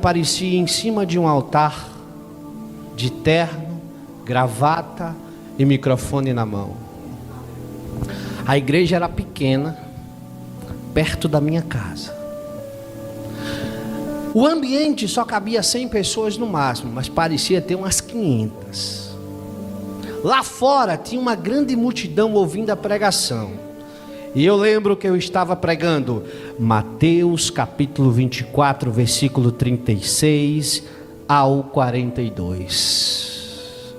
aparecia em cima de um altar, de terno, gravata e microfone na mão. A igreja era pequena, perto da minha casa. O ambiente só cabia 100 pessoas no máximo, mas parecia ter umas 500. Lá fora tinha uma grande multidão ouvindo a pregação. E eu lembro que eu estava pregando Mateus capítulo 24, versículo 36 ao 42.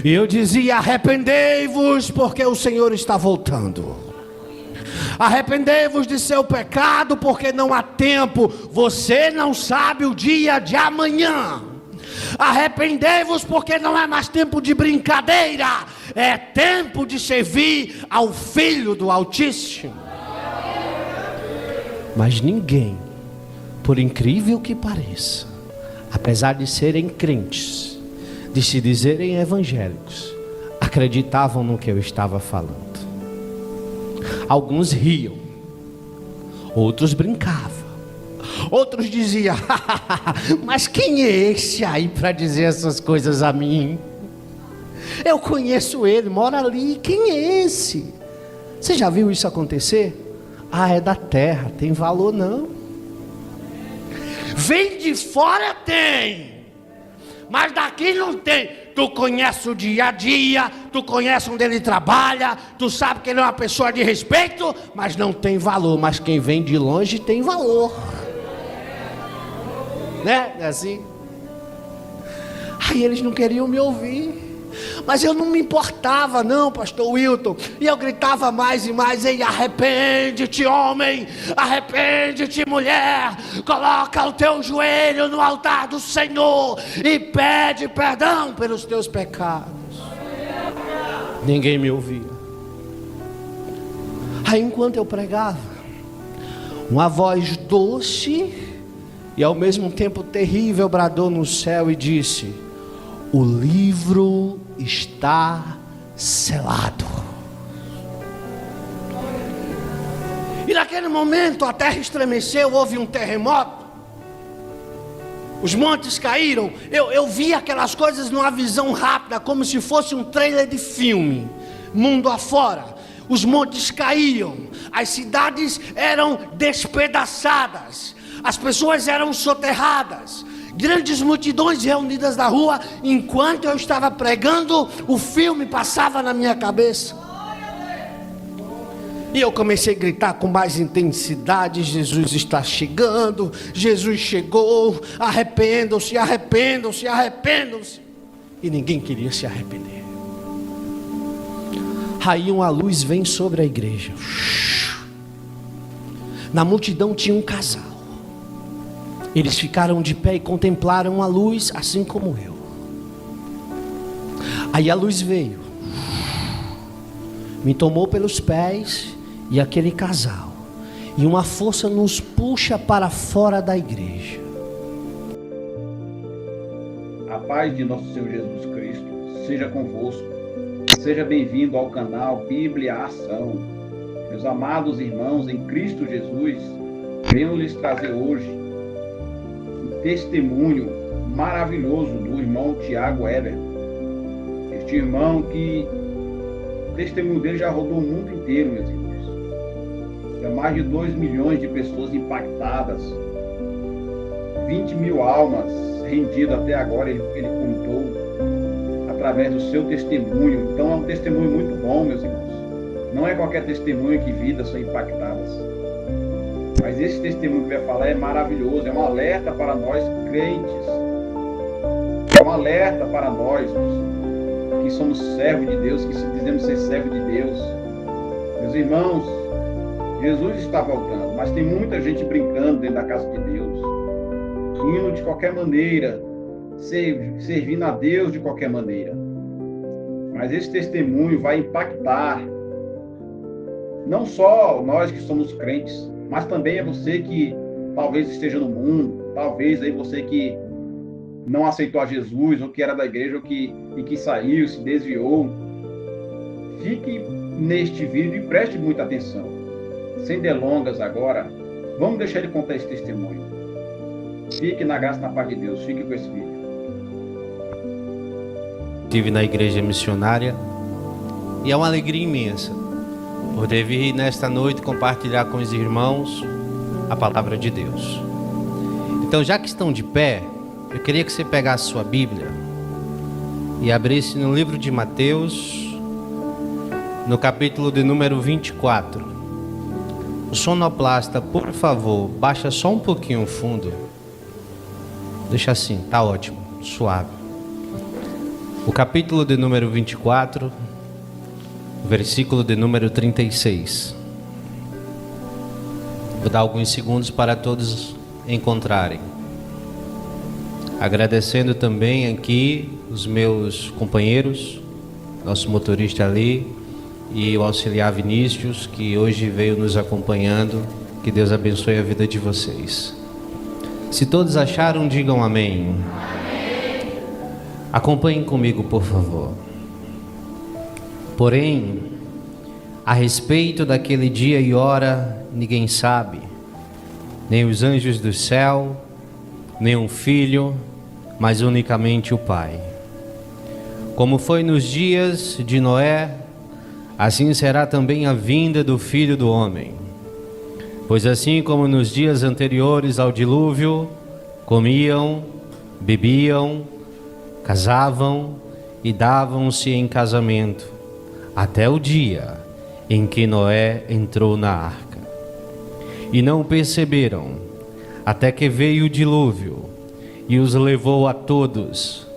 E eu dizia: arrependei-vos, porque o Senhor está voltando. Arrependei-vos de seu pecado, porque não há tempo. Você não sabe o dia de amanhã. Arrependei-vos, porque não é mais tempo de brincadeira. É tempo de servir ao Filho do Altíssimo. Mas ninguém, por incrível que pareça, apesar de serem crentes, de se dizerem evangélicos, acreditavam no que eu estava falando. Alguns riam, outros brincavam, outros diziam: mas quem é esse aí para dizer essas coisas a mim? Eu conheço ele, mora ali, quem é esse? Você já viu isso acontecer? Ah, é da terra, tem valor não. Vem de fora tem, mas daqui não tem. Tu conhece o dia a dia, tu conhece onde ele trabalha, tu sabe que ele é uma pessoa de respeito, mas não tem valor. Mas quem vem de longe tem valor, né? É assim. Aí eles não queriam me ouvir, mas eu não me importava não, pastor Wilton. E eu gritava mais e mais: ei, arrepende-te, homem, arrepende-te, mulher, coloca o teu joelho no altar do Senhor e pede perdão pelos teus pecados. Ninguém me ouvia. Aí enquanto eu pregava, uma voz doce e ao mesmo tempo terrível bradou no céu e disse: o livro está selado. E naquele momento a terra estremeceu, houve um terremoto, os montes caíram. Eu vi aquelas coisas numa visão rápida, como se fosse um trailer de filme, mundo afora. Os montes caíam, as cidades eram despedaçadas, as pessoas eram soterradas, grandes multidões reunidas na rua. Enquanto eu estava pregando, o filme passava na minha cabeça. E eu comecei a gritar com mais intensidade: Jesus está chegando, Jesus chegou, arrependam-se, arrependam-se, arrependam-se. E ninguém queria se arrepender. Aí uma luz vem sobre a igreja. Na multidão tinha um casal. Eles ficaram de pé e contemplaram a luz, assim como eu. Aí a luz veio, me tomou pelos pés e aquele casal, e uma força nos puxa para fora da igreja. A paz de nosso Senhor Jesus Cristo seja convosco. Seja bem-vindo ao canal Bíblia Ação. Meus amados irmãos em Cristo Jesus, venho lhes trazer hoje testemunho maravilhoso do irmão Tiago Heber. Este irmão que o testemunho dele já rodou o mundo inteiro, meus irmãos. Tem mais de 2 milhões de pessoas impactadas, 20 mil almas rendidas até agora, ele contou, através do seu testemunho. Então é um testemunho muito bom, meus irmãos. Não é qualquer testemunho que vidas são impactadas. Mas esse testemunho que vai falar é maravilhoso, é um alerta para nós crentes, é um alerta para nós que somos servos de Deus, que dizemos ser servos de Deus. Meus irmãos, Jesus está voltando, mas tem muita gente brincando dentro da casa de Deus, indo de qualquer maneira, servindo a Deus de qualquer maneira. Mas esse testemunho vai impactar não só nós que somos crentes, mas também é você que talvez esteja no mundo, talvez aí você que não aceitou a Jesus, ou que era da igreja, e que saiu, se desviou. Fique neste vídeo e preste muita atenção. Sem delongas agora, vamos deixar ele contar esse testemunho. Fique na graça e na paz de Deus. Fique com esse vídeo. Estive na igreja missionária e é uma alegria imensa poder vir nesta noite compartilhar com os irmãos a palavra de Deus. Então, já que estão de pé, eu queria que você pegasse sua Bíblia e abrisse no livro de Mateus, no capítulo de número 24. O sonoplasta, por favor, baixa só um pouquinho o fundo. Deixa assim, tá ótimo, suave. O capítulo de número 24, versículo de número 36. Vou dar alguns segundos para todos encontrarem. Agradecendo também aqui os meus companheiros, nosso motorista ali e o auxiliar Vinícius, que hoje veio nos acompanhando. Que Deus abençoe a vida de vocês. Se todos acharam, digam amém. Amém. Acompanhem comigo, por favor. Porém, a respeito daquele dia e hora, ninguém sabe, nem os anjos do céu, nem o Filho, mas unicamente o Pai. Como foi nos dias de Noé, assim será também a vinda do Filho do Homem. Pois assim como nos dias anteriores ao dilúvio, comiam, bebiam, casavam e davam-se em casamento, até o dia em que Noé entrou na arca. E não perceberam, até que veio o dilúvio e os levou a todos.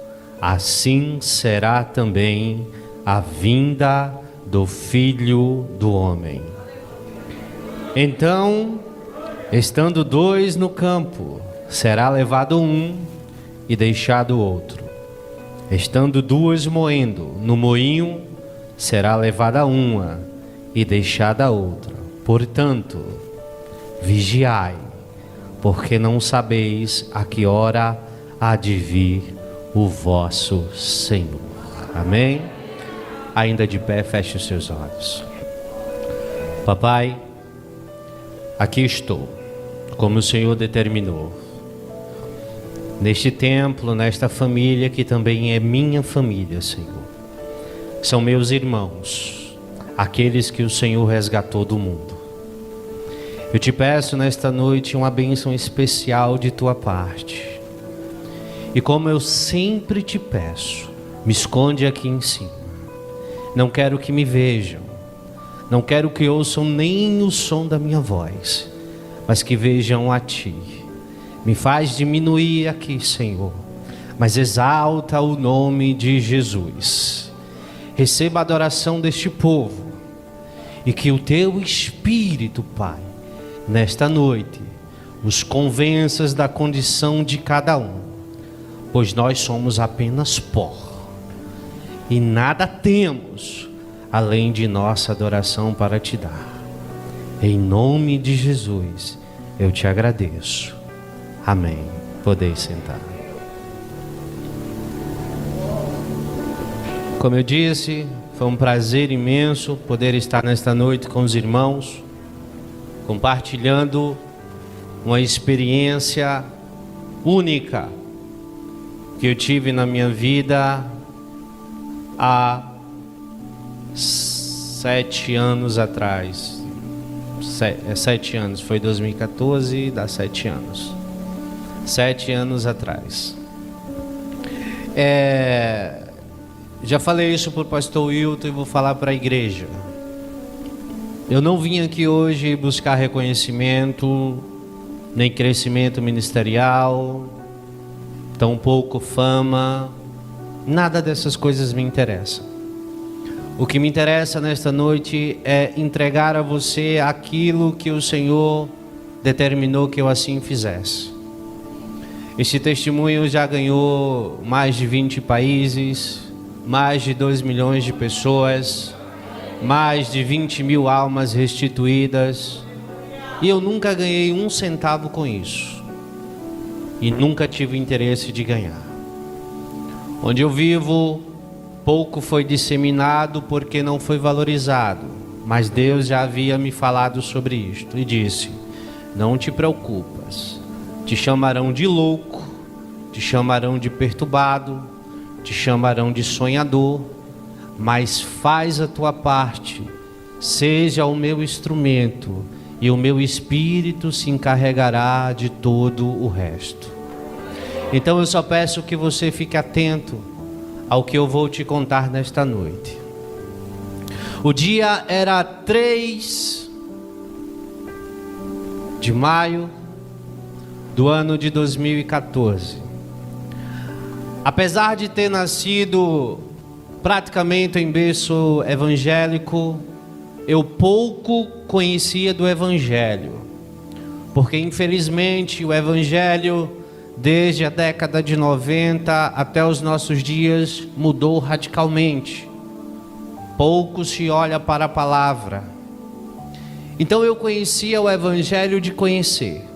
Assim será também a vinda do Filho do Homem. Então, estando dois no campo, será levado um e deixado outro. Estando duas moendo no moinho, será levada uma e deixada outra. Portanto, vigiai, porque não sabeis a que hora há de vir o vosso Senhor. Amém? Ainda de pé, feche os seus olhos. Papai, aqui estou, como o Senhor determinou, neste templo, nesta família que também é minha família, Senhor. São meus irmãos, aqueles que o Senhor resgatou do mundo. Eu te peço nesta noite uma bênção especial de tua parte. E como eu sempre te peço, me esconde aqui em cima. Não quero que me vejam, não quero que ouçam nem o som da minha voz, mas que vejam a ti. Me faz diminuir aqui, Senhor, mas exalta o nome de Jesus. Receba a adoração deste povo e que o teu Espírito, Pai, nesta noite, os convenças da condição de cada um, pois nós somos apenas pó e nada temos além de nossa adoração para te dar. Em nome de Jesus, eu te agradeço. Amém. Podeis sentar. Como eu disse, foi um prazer imenso poder estar nesta noite com os irmãos, compartilhando uma experiência única que eu tive na minha vida há 7 anos atrás. 7 anos, foi 2014, dá 7 anos. 7 anos atrás. Já falei isso para o pastor Wilton e vou falar para a igreja. Eu não vim aqui hoje buscar reconhecimento, nem crescimento ministerial, tampouco fama, nada dessas coisas me interessa. O que me interessa nesta noite é entregar a você aquilo que o Senhor determinou que eu assim fizesse. Este testemunho já ganhou mais de 20 países, mais de 2 milhões de pessoas, mais de 20 mil almas restituídas, e eu nunca ganhei 1 centavo com isso, e nunca tive interesse de ganhar. Onde eu vivo, pouco foi disseminado porque não foi valorizado, mas Deus já havia me falado sobre isto e disse: não te preocupas, Te chamarão de louco, te chamarão de perturbado, te chamarão de sonhador, mas faz a tua parte, seja o meu instrumento, e o meu espírito se encarregará de todo o resto. Então eu só peço que você fique atento ao que eu vou te contar nesta noite. O dia era 3 de maio do ano de 2014. Apesar de ter nascido praticamente em berço evangélico, eu pouco conhecia do Evangelho, porque infelizmente o Evangelho, desde a década de 90 até os nossos dias, mudou radicalmente. Pouco se olha para a palavra. Então eu conhecia o Evangelho de conhecer.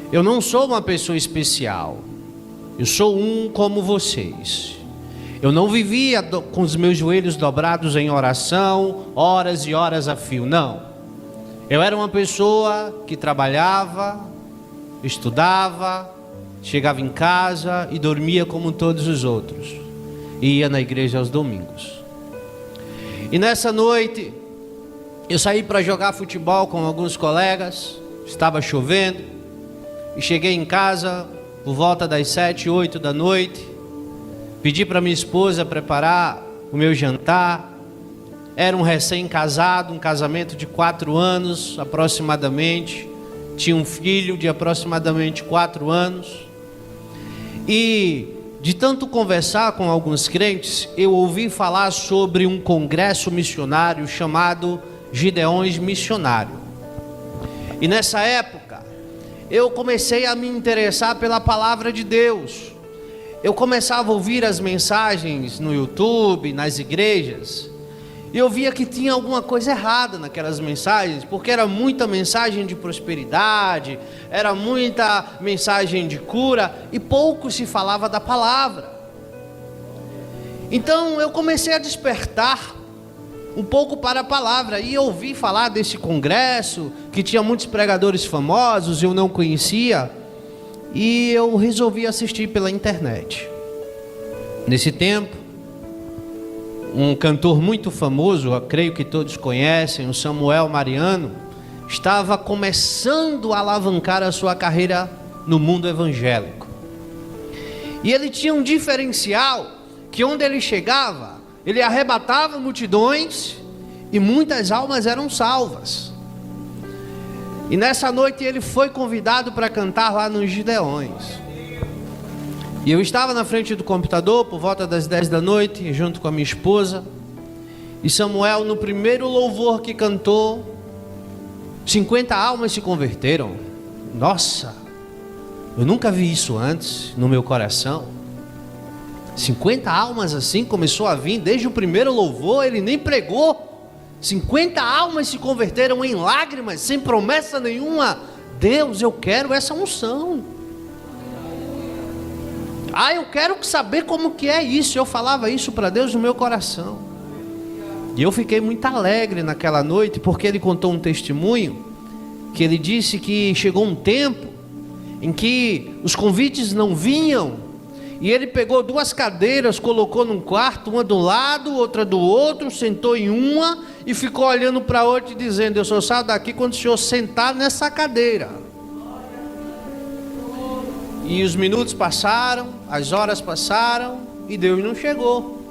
Eu não sou uma pessoa especial, eu sou um como vocês. Eu não vivia com os meus joelhos dobrados em oração, horas e horas a fio, não. Eu era uma pessoa que trabalhava, estudava, chegava em casa e dormia como todos os outros. E ia na igreja aos domingos. E nessa noite, eu saí para jogar futebol com alguns colegas, estava chovendo, e cheguei em casa por volta das 7, 8 da noite. Pedi para minha esposa preparar o meu jantar. Era um recém-casado, um casamento de 4 anos aproximadamente. Tinha um filho de aproximadamente 4 anos. E de tanto conversar com alguns crentes, eu ouvi falar sobre um congresso missionário chamado Gideões Missionário. E nessa época, eu comecei a me interessar pela palavra de Deus. Eu começava a ouvir as mensagens no YouTube, nas igrejas, e eu via que tinha alguma coisa errada naquelas mensagens, porque era muita mensagem de prosperidade, era muita mensagem de cura, e pouco se falava da palavra. Então eu comecei a despertar um pouco para a palavra, e ouvi falar desse congresso, que tinha muitos pregadores famosos, eu não conhecia, e eu resolvi assistir pela internet. Nesse tempo, um cantor muito famoso, eu creio que todos conhecem, o Samuel Mariano, estava começando a alavancar a sua carreira no mundo evangélico. E ele tinha um diferencial, que onde ele chegava, ele arrebatava multidões e muitas almas eram salvas. E nessa noite ele foi convidado para cantar lá nos Gideões. E eu estava na frente do computador por volta das 10 da noite, junto com a minha esposa. E Samuel, no primeiro louvor que cantou, 50 almas se converteram. Nossa, eu nunca vi isso antes no meu coração. 50 almas assim começou a vir desde o primeiro louvor, ele nem pregou. 50 almas se converteram em lágrimas, sem promessa nenhuma. Deus, eu quero essa unção. Eu quero saber como que é isso. Eu falava isso para Deus no meu coração. E eu fiquei muito alegre naquela noite, porque ele contou um testemunho, que ele disse que chegou um tempo em que os convites não vinham, e ele pegou 2 cadeiras, colocou num quarto, uma do lado, outra do outro, sentou em uma e ficou olhando para outra e dizendo: eu só saio daqui quando o senhor sentar nessa cadeira. E os minutos passaram, as horas passaram e Deus não chegou.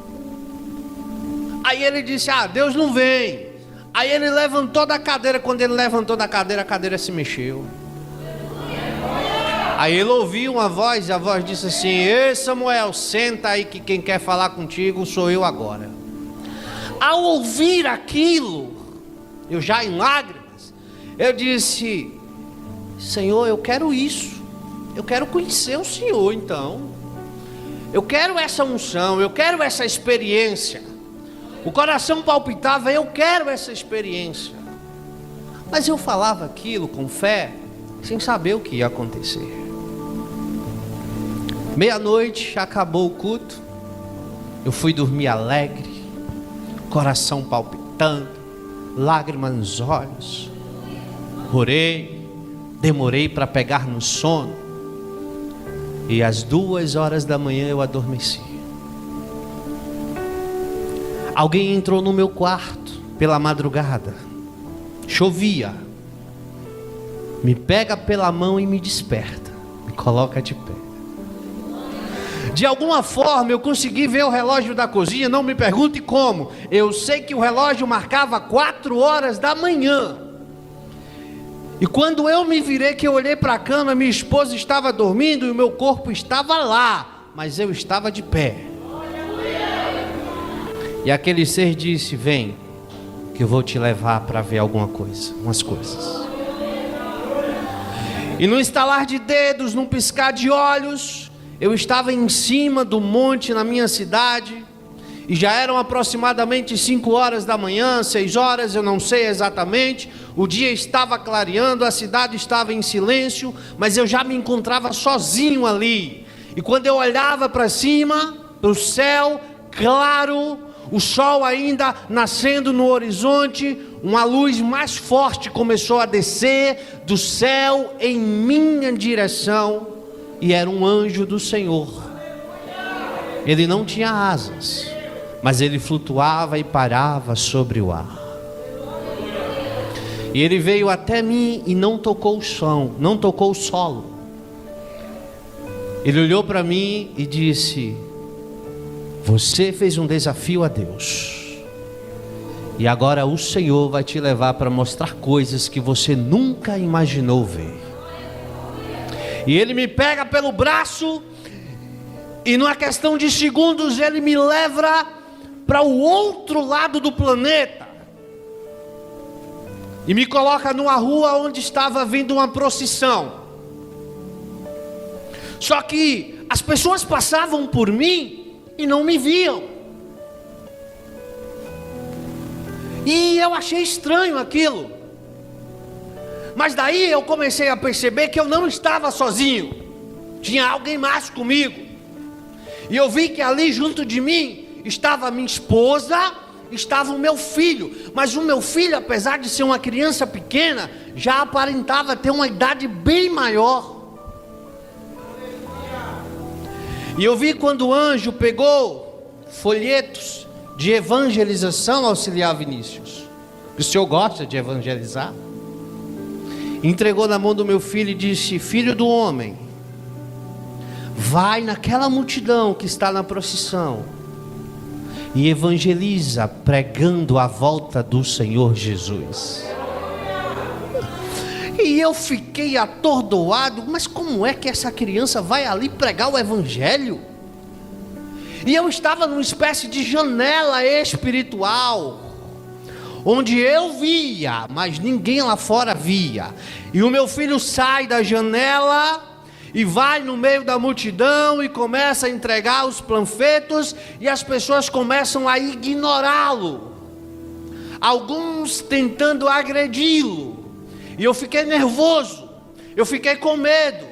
Aí ele disse: Deus não vem. Aí ele levantou da cadeira. Quando ele levantou da cadeira, a cadeira se mexeu. Aí ele ouviu uma voz, e a voz disse assim: ei Samuel, senta aí que quem quer falar contigo sou eu agora. Ao ouvir aquilo, eu já em lágrimas, eu disse: Senhor, eu quero isso. Eu quero conhecer o Senhor então. Eu quero essa unção, eu quero essa experiência. O coração palpitava: eu quero essa experiência. Mas eu falava aquilo com fé, sem saber o que ia acontecer. Meia-noite, acabou o culto. Eu fui dormir alegre, coração palpitando, lágrimas nos olhos. Orei, demorei para pegar no sono, e às 2h da manhã eu adormeci. Alguém entrou no meu quarto pela madrugada, chovia, me pega pela mão e me desperta, me coloca de pé. De alguma forma eu consegui ver o relógio da cozinha, não me pergunte como. Eu sei que o relógio marcava 4h da manhã. E quando eu me virei, que eu olhei para a cama, minha esposa estava dormindo e o meu corpo estava lá, mas eu estava de pé. E aquele ser disse: vem, que eu vou te levar para ver alguma coisa, umas coisas. E no estalar de dedos, num piscar de olhos, eu estava em cima do monte na minha cidade, e já eram aproximadamente 5h da manhã, 6h, eu não sei exatamente. O dia estava clareando, a cidade estava em silêncio, mas eu já me encontrava sozinho ali. E quando eu olhava para cima, para o céu claro, o sol ainda nascendo no horizonte, uma luz mais forte começou a descer do céu em minha direção, e era um anjo do Senhor. Ele não tinha asas, mas ele flutuava e parava sobre o ar. E ele veio até mim e não tocou o chão, não tocou o solo. Ele olhou para mim e disse: você fez um desafio a Deus, e agora o Senhor vai te levar para mostrar coisas que você nunca imaginou ver. E ele me pega pelo braço, e numa questão de segundos ele me leva para o outro lado do planeta, e me coloca numa rua onde estava vindo uma procissão. Só que as pessoas passavam por mim e não me viam. E eu achei estranho aquilo. Mas daí eu comecei a perceber que eu não estava sozinho, tinha alguém mais comigo. E eu vi que ali junto de mim estava minha esposa, estava o meu filho. Mas o meu filho, apesar de ser uma criança pequena, já aparentava ter uma idade bem maior. E eu vi quando o anjo pegou folhetos de evangelização, auxiliar Vinícius. O senhor gosta de evangelizar? Entregou na mão do meu filho e disse: filho do homem, vai naquela multidão que está na procissão e evangeliza, pregando a volta do Senhor Jesus. E eu fiquei atordoado, mas como é que essa criança vai ali pregar o evangelho? E eu estava numa espécie de janela espiritual, onde eu via, mas ninguém lá fora via. E o meu filho sai da janela e vai no meio da multidão e começa a entregar os panfletos, e as pessoas começam a ignorá-lo, alguns tentando agredi-lo. E eu fiquei nervoso, eu fiquei com medo.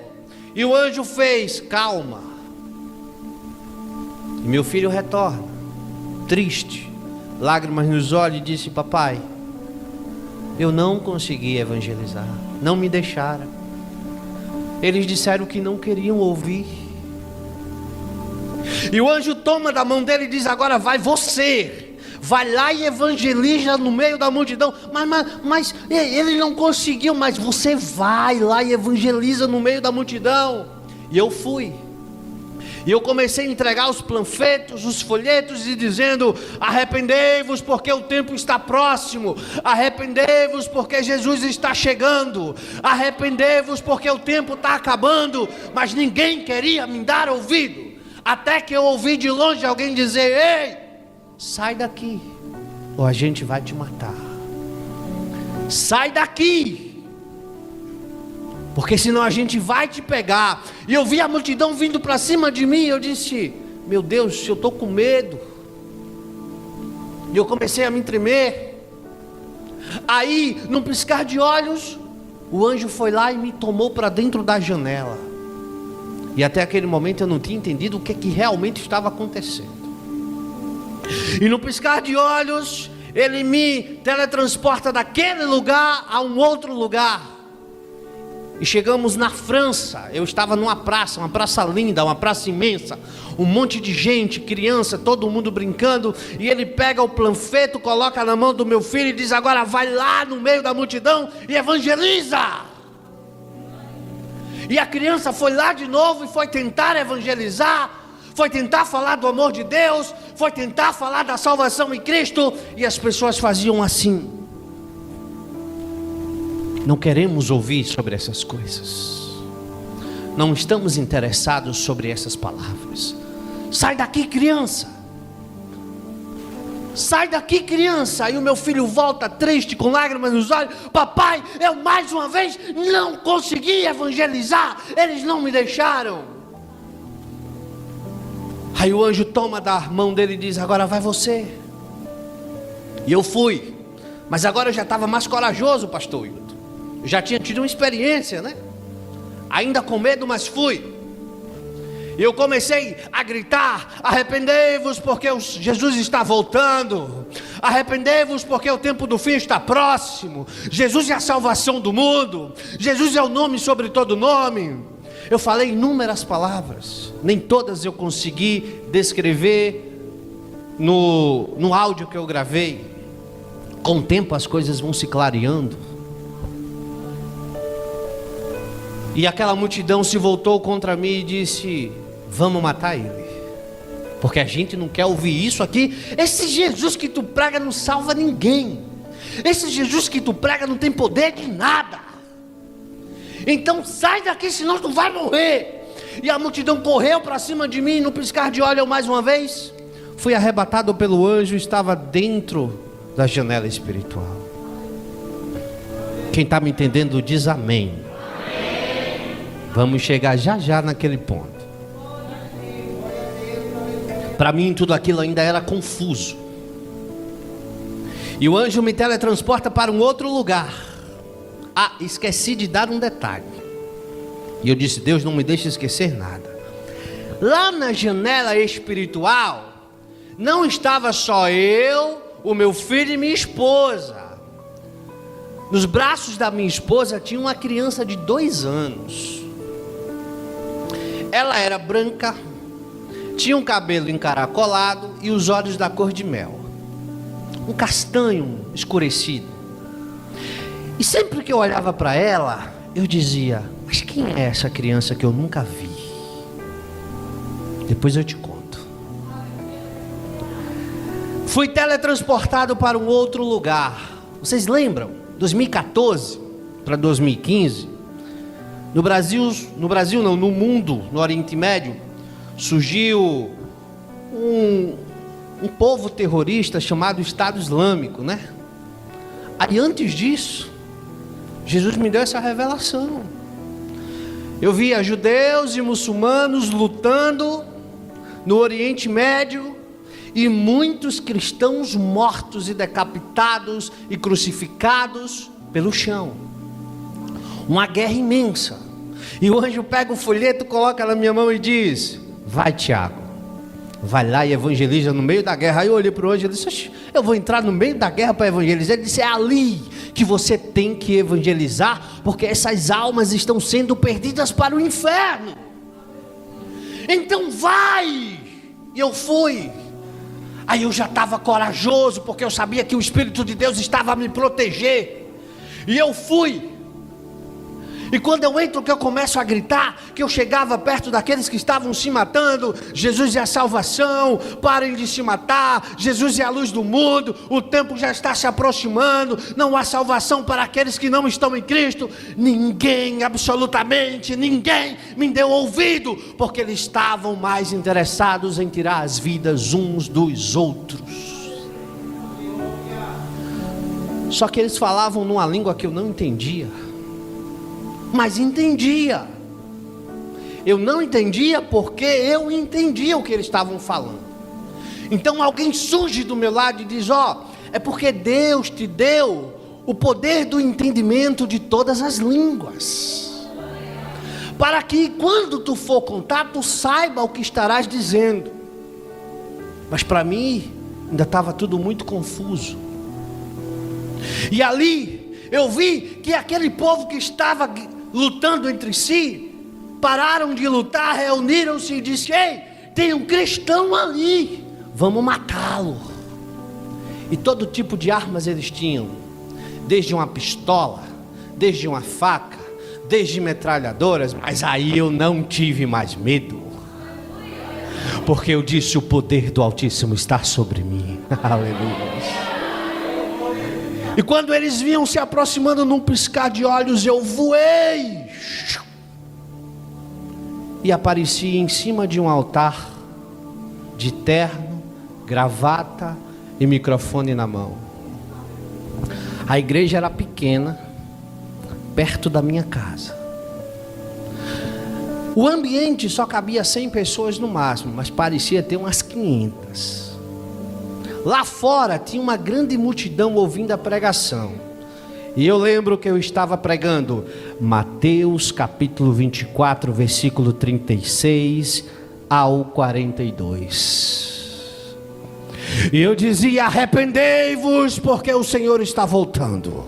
E o anjo fez: calma. E meu filho retorna, triste, lágrimas nos olhos, e disse: papai, eu não consegui evangelizar, não me deixaram. Eles disseram que não queriam ouvir. E o anjo toma da mão dele e diz: agora vai você. Vai lá e evangeliza no meio da multidão. Mas ele não conseguiu. Mas você vai lá e evangeliza no meio da multidão. E eu fui. E eu comecei a entregar os panfletos, os folhetos, e dizendo: arrependei-vos porque o tempo está próximo. Arrependei-vos porque Jesus está chegando. Arrependei-vos porque o tempo está acabando. Mas ninguém queria me dar ouvido. Até que eu ouvi de longe alguém dizer: ei, sai daqui, ou a gente vai te matar. Sai daqui, porque senão a gente vai te pegar. E eu vi a multidão vindo para cima de mim. Eu disse: meu Deus, eu estou com medo. E eu comecei a me tremer. Aí, num piscar de olhos, o anjo foi lá e me tomou para dentro da janela. E até aquele momento eu não tinha entendido o que realmente estava acontecendo. E no piscar de olhos, ele me teletransporta daquele lugar a um outro lugar. e chegamos na França. Eu estava numa praça, uma praça linda, uma praça imensa, um monte de gente, criança, todo mundo brincando, e ele pega o panfleto, coloca na mão do meu filho e diz: agora vai lá no meio da multidão e evangeliza. E a criança foi lá de novo e foi tentar evangelizar, foi tentar falar do amor de Deus, foi tentar falar da salvação em Cristo, e as pessoas faziam assim. Não queremos ouvir sobre essas coisas, não estamos interessados sobre essas palavras. Sai daqui, criança, sai daqui, criança. Aí o meu filho volta triste, com lágrimas nos olhos: papai, eu mais uma vez não consegui evangelizar, eles não me deixaram. Aí o anjo toma da mão dele e diz: agora vai você. E eu fui, mas agora eu já estava mais corajoso, pastor Hilton. Eu já tinha tido uma experiência, né? Ainda com medo, mas fui. E eu comecei a gritar: arrependei-vos porque Jesus está voltando, arrependei-vos porque o tempo do fim está próximo, Jesus é a salvação do mundo, Jesus é o nome sobre todo nome. Eu falei inúmeras palavras, nem todas eu consegui descrever no áudio que eu gravei. Com o tempo as coisas vão se clareando, e aquela multidão se voltou contra mim e disse: vamos matar ele, porque a gente não quer ouvir isso aqui. Esse Jesus que tu prega não salva ninguém, esse Jesus que tu prega não tem poder de nada, então sai daqui, senão tu vai morrer. E a multidão correu para cima de mim, no piscar de olho eu mais uma vez fui arrebatado pelo anjo, estava dentro da janela espiritual. Quem está me entendendo diz amém. Vamos chegar já já naquele ponto. Para mim tudo aquilo ainda era confuso. E o anjo me teletransporta para um outro lugar. Ah, esqueci de dar um detalhe. E eu disse: Deus, não me deixe esquecer nada. Lá na janela espiritual não estava só eu, o meu filho e minha esposa. Nos braços da minha esposa tinha uma criança de 2 anos. Ela era branca, tinha um cabelo encaracolado e os olhos da cor de mel, um castanho escurecido. E sempre que eu olhava para ela, eu dizia: mas quem é essa criança que eu nunca vi? Depois eu te conto. Fui teletransportado para um outro lugar. Vocês lembram? 2014 para 2015. No Brasil não, no mundo, no Oriente Médio, surgiu um povo terrorista chamado Estado Islâmico, né? Aí antes disso, Jesus me deu essa revelação. Eu via judeus e muçulmanos lutando no Oriente Médio, e muitos cristãos mortos e decapitados e crucificados pelo chão. Uma guerra imensa. E o anjo pega o folheto, coloca na minha mão e diz: vai, Tiago, vai lá e evangeliza no meio da guerra. Aí eu olhei para o anjo e disse: eu vou entrar no meio da guerra para evangelizar? Ele disse: é ali que você tem que evangelizar, porque essas almas estão sendo perdidas para o inferno. Então vai. E eu fui. Aí eu já estava corajoso, porque eu sabia que o Espírito de Deus estava a me proteger. E eu fui. E quando eu entro, que eu começo a gritar, que eu chegava perto daqueles que estavam se matando: Jesus é a salvação, parem de se matar, Jesus é a luz do mundo, o tempo já está se aproximando, não há salvação para aqueles que não estão em Cristo. Ninguém, absolutamente ninguém me deu ouvido, porque eles estavam mais interessados em tirar as vidas uns dos outros. Só que eles falavam numa língua que eu não entendia, mas entendia. Eu não entendia porque eu entendia o que eles estavam falando. Então alguém surge do meu lado e diz: é porque Deus te deu o poder do entendimento de todas as línguas, para que quando tu for contar, tu saiba o que estarás dizendo. Mas para mim ainda estava tudo muito confuso. E ali eu vi que aquele povo que estava lutando entre si, pararam de lutar, reuniram-se e disseram: ei, tem um cristão ali, vamos matá-lo. E todo tipo de armas eles tinham, desde uma pistola, desde uma faca, desde metralhadoras. Mas aí eu não tive mais medo, porque eu disse: o poder do Altíssimo está sobre mim. Aleluia. E quando eles vinham se aproximando num piscar de olhos, eu voei e apareci em cima de um altar, de terno, gravata e microfone na mão. A igreja era pequena, perto da minha casa. O ambiente só cabia 100 pessoas no máximo, mas parecia ter umas 500. Lá fora tinha uma grande multidão ouvindo a pregação. E eu lembro que eu estava pregando Mateus capítulo 24, versículo 36 ao 42. E eu dizia: arrependei-vos, porque o Senhor está voltando.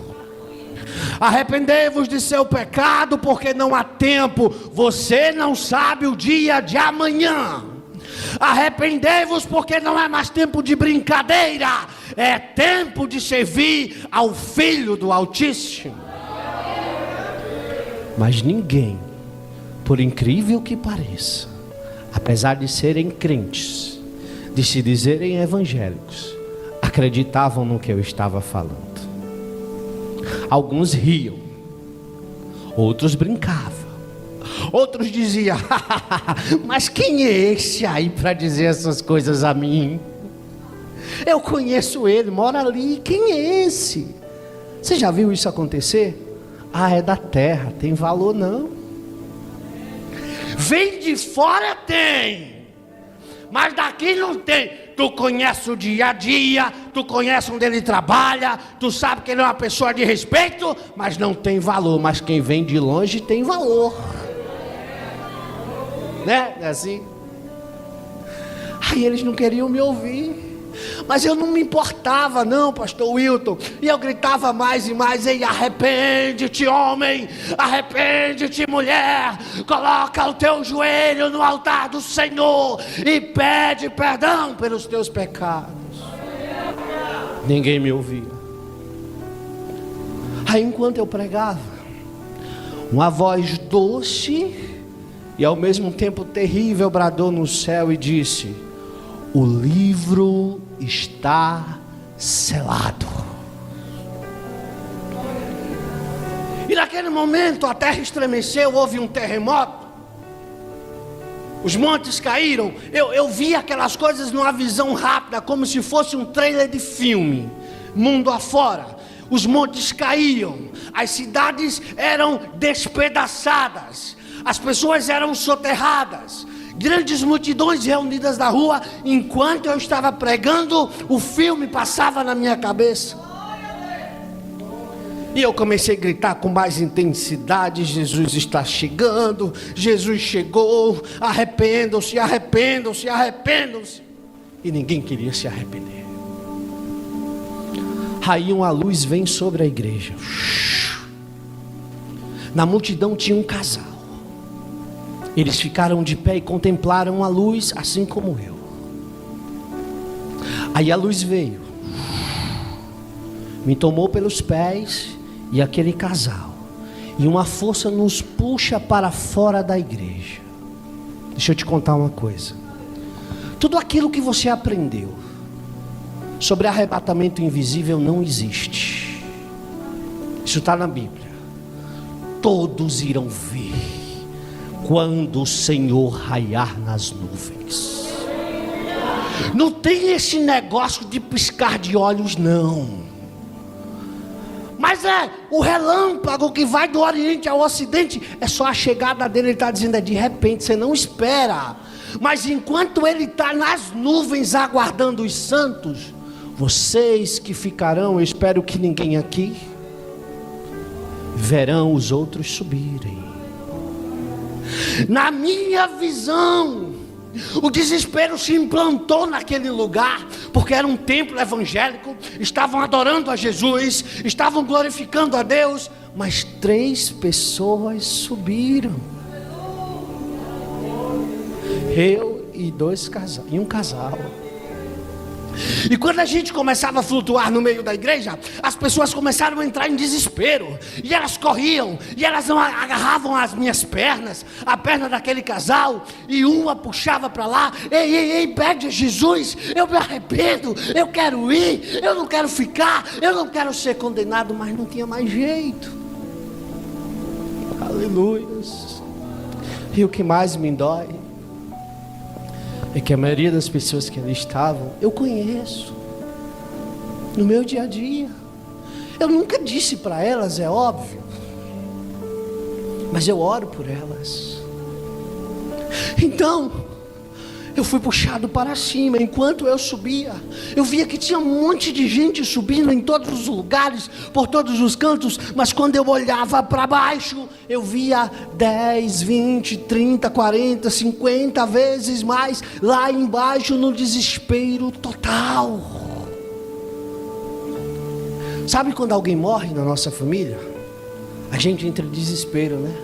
Arrependei-vos de seu pecado, porque não há tempo. Você não sabe o dia de amanhã. Arrependei-vos, porque não é mais tempo de brincadeira, é tempo de servir ao Filho do Altíssimo. Mas ninguém, por incrível que pareça, apesar de serem crentes, de se dizerem evangélicos, acreditavam no que eu estava falando. Alguns riam, outros brincavam, outros diziam: mas quem é esse aí para dizer essas coisas a mim? Eu conheço ele, mora ali, quem é esse? Você já viu isso acontecer? Ah, é da terra, tem valor não. Vem de fora tem, mas daqui não tem. Tu conhece o dia a dia, tu conhece onde ele trabalha, tu sabe que ele é uma pessoa de respeito, mas não tem valor. Mas quem vem de longe tem valor, né? É assim. Aí eles não queriam me ouvir, mas eu não me importava não, pastor Wilton. E eu gritava mais e mais: ei, arrepende-te, homem, arrepende-te, mulher, coloca o teu joelho no altar do Senhor e pede perdão pelos teus pecados. Ninguém me ouvia. Aí enquanto eu pregava, uma voz doce e ao mesmo tempo terrível bradou no céu e disse: o livro está selado. E naquele momento a terra estremeceu, houve um terremoto, os montes caíram. Eu vi aquelas coisas numa visão rápida, como se fosse um trailer de filme, mundo afora. Os montes caíam, as cidades eram despedaçadas, as pessoas eram soterradas, grandes multidões reunidas na rua. Enquanto eu estava pregando, o filme passava na minha cabeça. E eu comecei a gritar com mais intensidade: Jesus está chegando, Jesus chegou, arrependam-se, arrependam-se, arrependam-se. E ninguém queria se arrepender. Aí uma luz vem sobre a igreja. Na multidão tinha um casal. Eles ficaram de pé e contemplaram a luz, assim como eu. Aí a luz veio, me tomou pelos pés e aquele casal, e uma força nos puxa para fora da igreja. Deixa eu te contar uma coisa. Tudo aquilo que você aprendeu sobre arrebatamento invisível não existe. Isso está na Bíblia. Todos irão ver quando o Senhor raiar nas nuvens. Não tem esse negócio de piscar de olhos não. Mas é o relâmpago que vai do Oriente ao Ocidente. É só a chegada dele. Ele está dizendo: é de repente, você não espera. Mas enquanto ele está nas nuvens aguardando os santos, vocês que ficarão, eu espero que ninguém aqui, verão os outros subirem. Na minha visão, o desespero se implantou naquele lugar, porque era um templo evangélico, estavam adorando a Jesus, estavam glorificando a Deus, mas 3 pessoas subiram. Eu e um casal. E quando a gente começava a flutuar no meio da igreja, as pessoas começaram a entrar em desespero. E elas corriam, e elas agarravam as minhas pernas, a perna daquele casal, e uma puxava para lá. Ei, pede a Jesus, eu me arrependo, eu quero ir, eu não quero ficar, eu não quero ser condenado. Mas não tinha mais jeito. Aleluia. E o que mais me dói é que a maioria das pessoas que ali estavam, eu conheço, no meu dia a dia. Eu nunca disse para elas, é óbvio, mas eu oro por elas. Então, eu fui puxado para cima. Enquanto eu subia, eu via que tinha um monte de gente subindo em todos os lugares, por todos os cantos. Mas quando eu olhava para baixo, eu via 10, 20, 30, 40, 50 vezes mais lá embaixo, no desespero total. Sabe quando alguém morre na nossa família? A gente entra em desespero, né?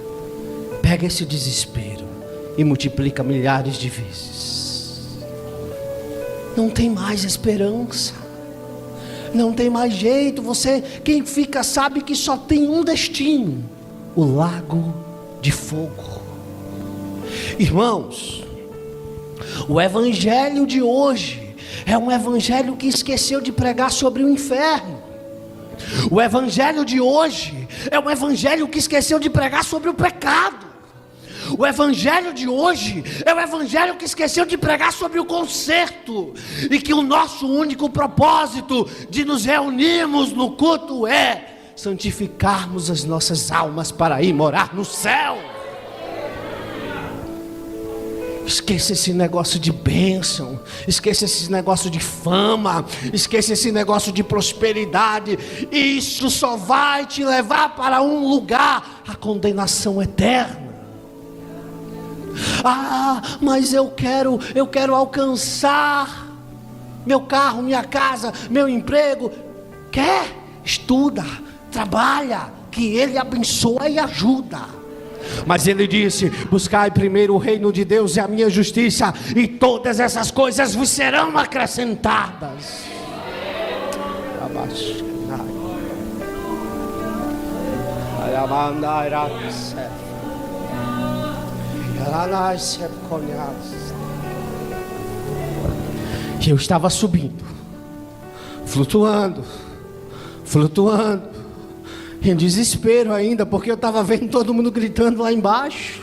Pega esse desespero e multiplica milhares de vezes. Não tem mais esperança, não tem mais jeito. Quem fica sabe que só tem um destino: o lago de fogo. Irmãos, o evangelho de hoje é um evangelho que esqueceu de pregar sobre o inferno. O evangelho de hoje é um evangelho que esqueceu de pregar sobre o pecado. O evangelho de hoje é o evangelho que esqueceu de pregar sobre o conserto, e que o nosso único propósito de nos reunirmos no culto é santificarmos as nossas almas para ir morar no céu. Esqueça esse negócio de bênção, esqueça esse negócio de fama, esqueça esse negócio de prosperidade. Isso só vai te levar para um lugar: a condenação eterna. Mas eu quero alcançar meu carro, minha casa, meu emprego. Quer? Estuda, trabalha, que Ele abençoa e ajuda. Mas Ele disse: buscai primeiro o reino de Deus e a minha justiça, e todas essas coisas vos serão acrescentadas. E eu estava subindo, flutuando, em desespero ainda, porque eu estava vendo todo mundo gritando lá embaixo.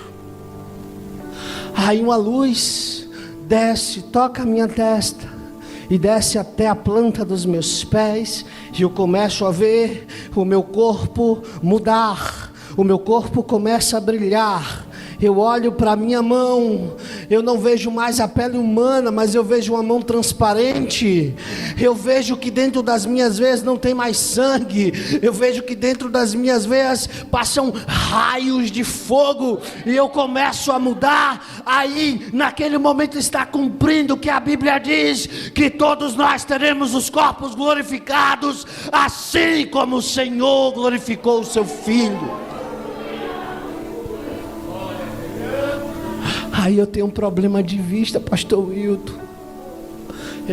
Aí uma luz desce, toca a minha testa e desce até a planta dos meus pés, e eu começo a ver o meu corpo mudar, o meu corpo começa a brilhar. Eu olho para a minha mão, eu não vejo mais a pele humana, mas eu vejo uma mão transparente. Eu vejo que dentro das minhas veias não tem mais sangue. Eu vejo que dentro das minhas veias passam raios de fogo, e eu começo a mudar. Aí naquele momento está cumprindo o que a Bíblia diz, que todos nós teremos os corpos glorificados, assim como o Senhor glorificou o seu Filho. Aí eu tenho um problema de vista, pastor Wilton.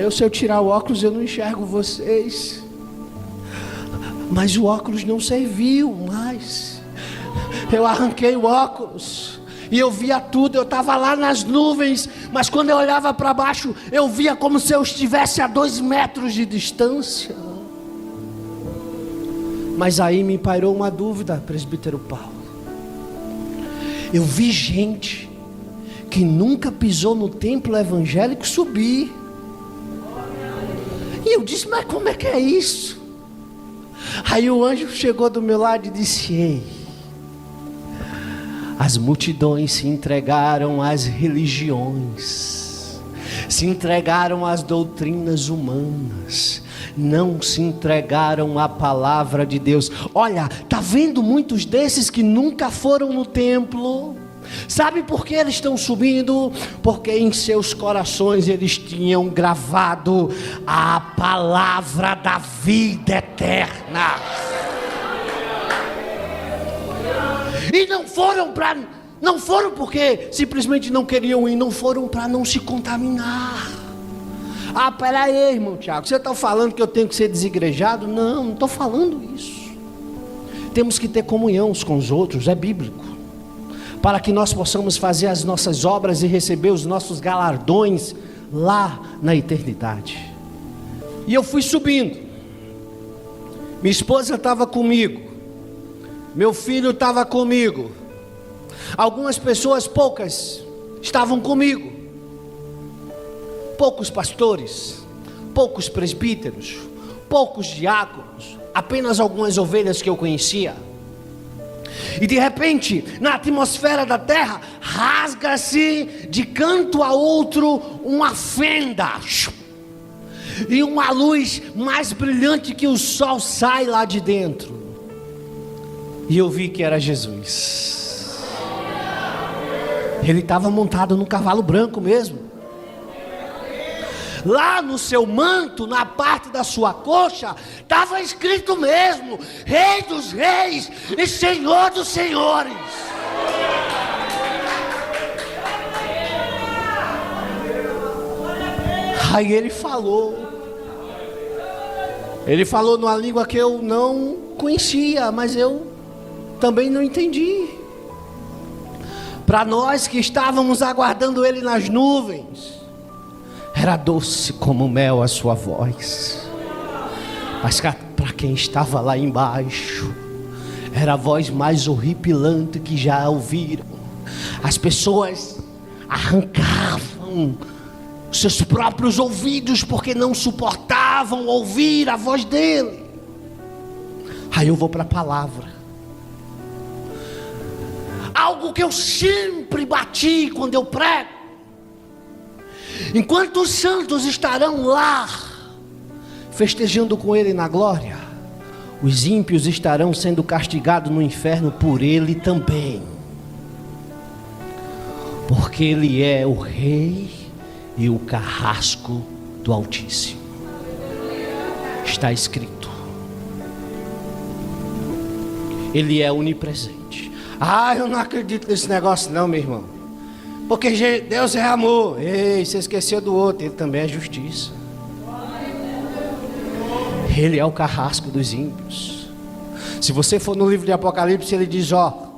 Se eu tirar o óculos, eu não enxergo vocês. Mas o óculos não serviu mais. Eu arranquei o óculos e eu via tudo. Eu estava lá nas nuvens, mas quando eu olhava para baixo, eu via como se eu estivesse a 2 metros de distância. Mas aí me pairou uma dúvida, presbítero Paulo. Eu vi gente que nunca pisou no templo evangélico subir. E eu disse: mas como é que é isso? Aí o anjo chegou do meu lado e disse: ei, as multidões se entregaram às religiões, se entregaram às doutrinas humanas, não se entregaram à palavra de Deus. Olha, tá vendo muitos desses que nunca foram no templo? Sabe por que eles estão subindo? Porque em seus corações eles tinham gravado a palavra da vida eterna. E não foram porque simplesmente não queriam ir, não foram para não se contaminar. Ah, peraí, irmão Tiago, você está falando que eu tenho que ser desigrejado? Não estou falando isso. Temos que ter comunhão uns com os outros, é bíblico, para que nós possamos fazer as nossas obras e receber os nossos galardões lá na eternidade. E eu fui subindo, minha esposa estava comigo, meu filho estava comigo, algumas pessoas, poucas, estavam comigo, poucos pastores, poucos presbíteros, poucos diáconos, apenas algumas ovelhas que eu conhecia. E de repente, na atmosfera da terra, rasga-se de canto a outro uma fenda, e uma luz mais brilhante que o sol sai lá de dentro. E eu vi que era Jesus. Ele estava montado num cavalo branco mesmo. Lá no seu manto, na parte da sua coxa, estava escrito mesmo: Rei dos Reis e Senhor dos Senhores. Aí ele falou numa língua que eu não conhecia, mas eu também não entendi. Para nós que estávamos aguardando ele nas nuvens, era doce como mel a sua voz. Mas para quem estava lá embaixo, era a voz mais horripilante que já ouviram. As pessoas arrancavam seus próprios ouvidos porque não suportavam ouvir a voz dele. Aí eu vou para a palavra. Algo que eu sempre bati quando eu prego. Enquanto os santos estarão lá, festejando com ele na glória, os ímpios estarão sendo castigados no inferno por ele também. Porque ele é o rei e o carrasco do Altíssimo. Está escrito. Ele é onipresente. Ah, eu não acredito nesse negócio não, meu irmão. Porque Deus é amor. Ei, você esqueceu do outro. Ele também é justiça. Ele é o carrasco dos ímpios. Se você for no livro de Apocalipse, ele diz: ó,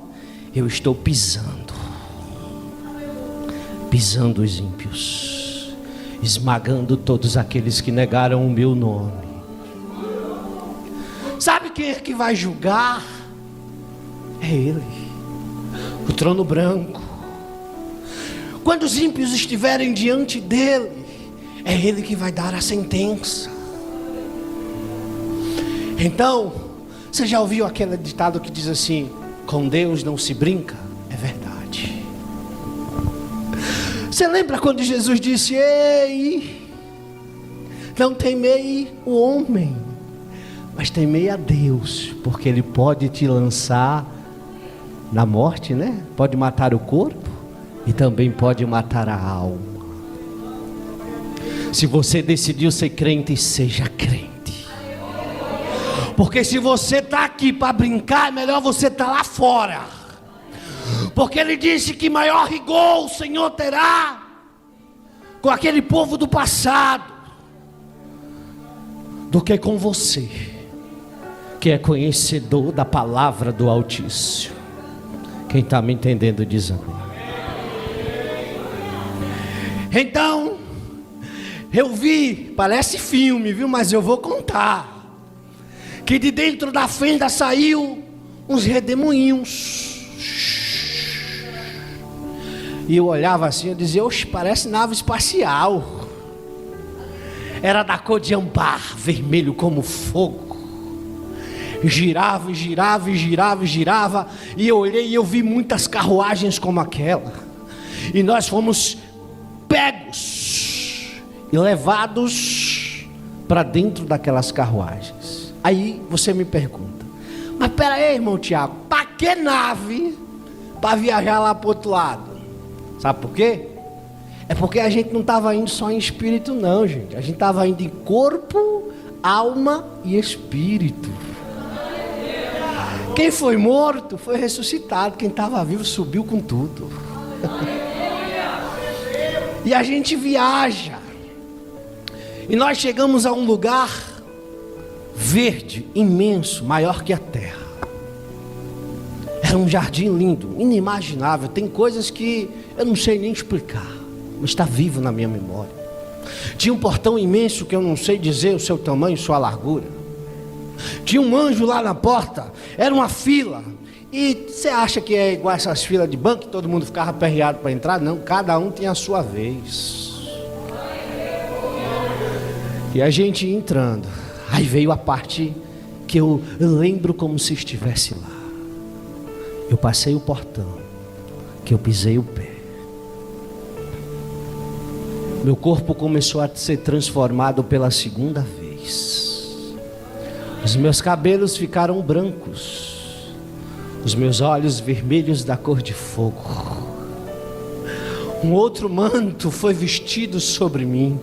eu estou pisando os ímpios, esmagando todos aqueles que negaram o meu nome. Sabe quem é que vai julgar? É ele, o trono branco. Quando os ímpios estiverem diante dele, é ele que vai dar a sentença. Então, você já ouviu aquele ditado que diz assim: com Deus não se brinca? É verdade. Você lembra quando Jesus disse: ei, não temei o homem, mas temei a Deus, porque ele pode te lançar na morte, né? Pode matar o corpo e também pode matar a alma. Se você decidiu ser crente, seja crente. Porque se você está aqui para brincar, é melhor você estar lá fora. Porque ele disse que maior rigor o Senhor terá com aquele povo do passado do que com você, que é conhecedor da palavra do Altíssimo. Quem está me entendendo diz amém. Então, eu vi, parece filme, viu? Mas eu vou contar, que de dentro da fenda saiu uns redemoinhos. E eu olhava assim, eu dizia: oxe, parece nave espacial. Era da cor de âmbar, vermelho como fogo. Girava, girava, girava, girava. E eu olhei e eu vi muitas carruagens como aquela. E nós fomos pegos e levados para dentro daquelas carruagens. Aí você me pergunta: mas pera aí, irmão Tiago, para que nave para viajar lá para o outro lado? Sabe por quê? É porque a gente não estava indo só em espírito não, gente. A gente estava indo em corpo, alma e espírito. Quem foi morto foi ressuscitado. Quem estava vivo subiu com tudo. E a gente viaja. E nós chegamos a um lugar verde, imenso, maior que a terra. Era um jardim lindo, inimaginável. Tem coisas que eu não sei nem explicar, mas está vivo na minha memória. Tinha um portão imenso que eu não sei dizer o seu tamanho, sua largura. Tinha um anjo lá na porta. Era uma fila. E você acha que é igual essas filas de banco, que todo mundo ficava aperreado para entrar? Não, cada um tinha a sua vez. E a gente ia entrando. Aí veio a parte que eu lembro como se estivesse lá. Eu passei o portão, que eu pisei o pé. Meu corpo começou a ser transformado pela segunda vez. Os meus cabelos ficaram brancos. Os meus olhos vermelhos da cor de fogo. Um outro manto foi vestido sobre mim.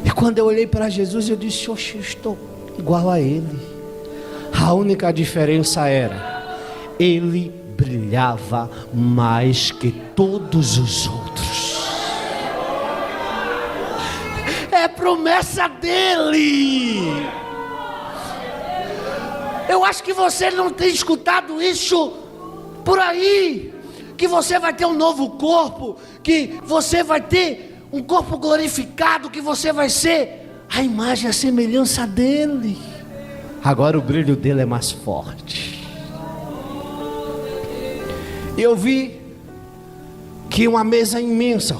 E quando eu olhei para Jesus, eu disse: oxe, eu estou igual a Ele. A única diferença era, Ele brilhava mais que todos os outros. É promessa dele. Eu acho que você não tem escutado isso por aí, que você vai ter um novo corpo, que você vai ter um corpo glorificado, que você vai ser a imagem, a semelhança dele. Agora o brilho dele é mais forte. Eu vi que uma mesa imensa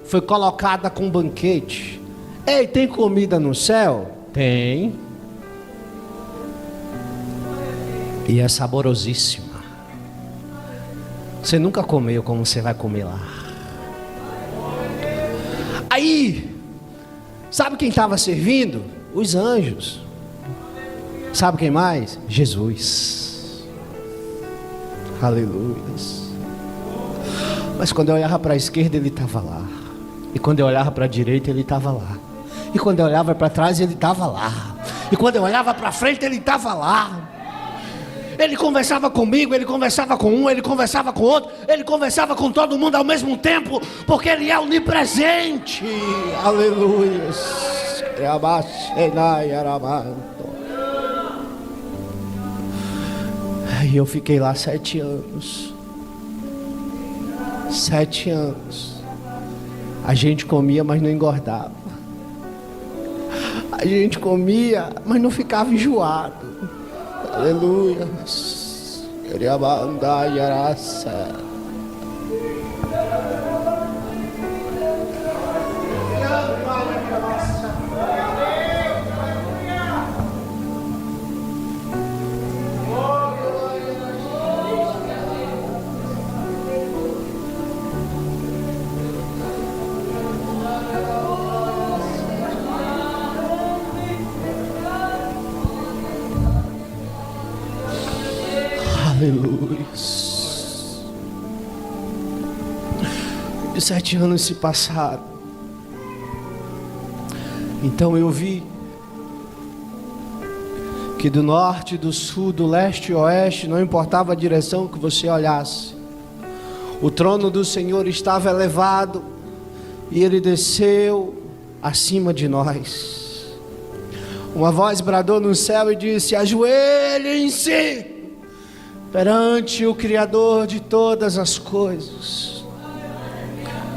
foi colocada com um banquete. Ei, tem comida no céu? Tem. E é saborosíssima. Você nunca comeu como você vai comer lá. Aí, sabe quem estava servindo? Os anjos. Sabe quem mais? Jesus. Aleluia. Mas quando eu olhava para a esquerda, ele estava lá. E quando eu olhava para a direita, ele estava lá. E quando eu olhava para trás, ele estava lá. E quando eu olhava para frente, ele estava lá. Ele conversava comigo, ele conversava com um, ele conversava com outro, ele conversava com todo mundo ao mesmo tempo, porque ele é onipresente. Aleluia. E eu fiquei lá 7 anos. 7 anos. A gente comia, mas não engordava. A gente comia, mas não ficava enjoado. Aleluia. Queria mandar graça. Aleluia. E 7 anos se passaram. Então eu vi que do norte, do sul, do leste e oeste, não importava a direção que você olhasse, o trono do Senhor estava elevado e ele desceu acima de nós. Uma voz bradou no céu e disse: ajoelhem-se perante o Criador de todas as coisas.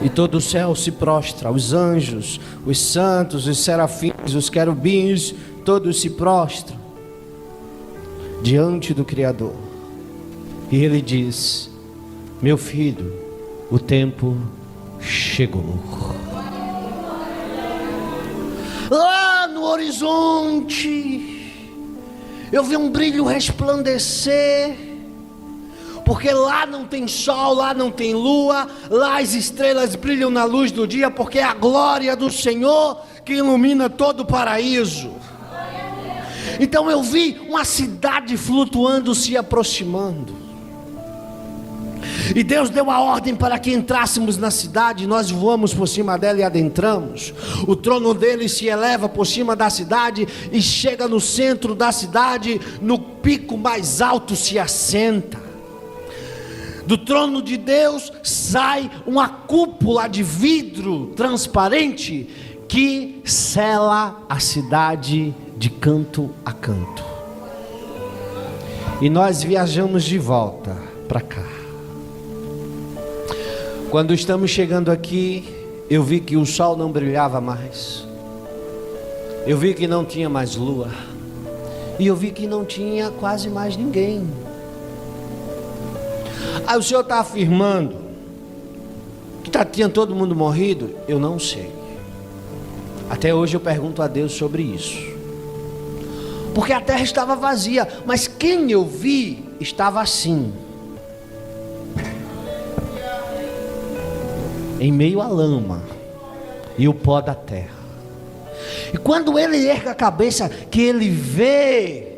E todo o céu se prostra, os anjos, os santos, os serafins, os querubins, todos se prostram diante do Criador. E ele diz: meu filho, o tempo chegou. Lá no horizonte eu vi um brilho resplandecer, porque lá não tem sol, lá não tem lua, lá as estrelas brilham na luz do dia, porque é a glória do Senhor que ilumina todo o paraíso. Então eu vi uma cidade flutuando, se aproximando. E Deus deu a ordem para que entrássemos na cidade. Nós voamos por cima dela e adentramos. O trono dele se eleva por cima da cidade e chega no centro da cidade. No pico mais alto se assenta. Do trono de Deus sai uma cúpula de vidro transparente que cela a cidade de canto a canto. E nós viajamos de volta para cá. Quando estamos chegando aqui, eu vi que o sol não brilhava mais. Eu vi que não tinha mais lua. E eu vi que não tinha quase mais ninguém. Aí o Senhor está afirmando que tinha todo mundo morrido? Eu não sei. Até hoje eu pergunto a Deus sobre isso. Porque a terra estava vazia, mas quem eu vi estava assim, em meio à lama e o pó da terra. E quando ele ergue a cabeça, que ele vê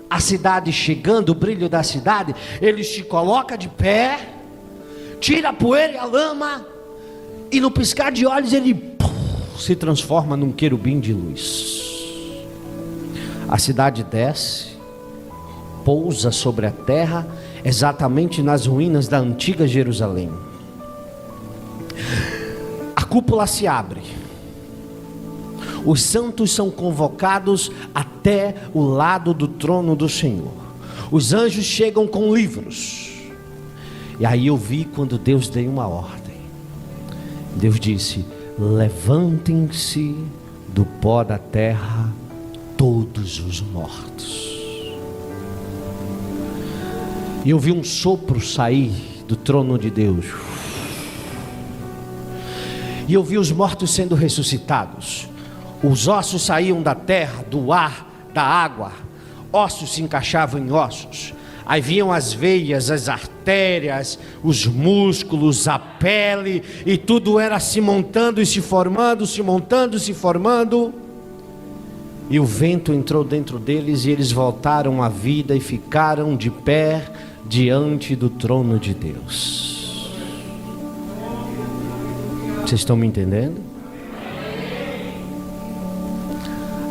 a cidade chegando, o brilho da cidade, ele se coloca de pé, tira a poeira e a lama, e no piscar de olhos ele se transforma num querubim de luz. A cidade desce, pousa sobre a terra, exatamente nas ruínas da antiga Jerusalém. A cúpula se abre. Os santos são convocados até o lado do trono do Senhor. Os anjos chegam com livros. E aí eu vi quando Deus deu uma ordem. Deus disse: levantem-se do pó da terra todos os mortos. E eu vi um sopro sair do trono de Deus. E eu vi os mortos sendo ressuscitados. Os ossos saíam da terra, do ar, da água. Ossos se encaixavam em ossos. Aí vinham as veias, as artérias, os músculos, a pele, e tudo era se montando e se formando, se montando e se formando. E o vento entrou dentro deles e eles voltaram à vida e ficaram de pé diante do trono de Deus. Vocês estão me entendendo?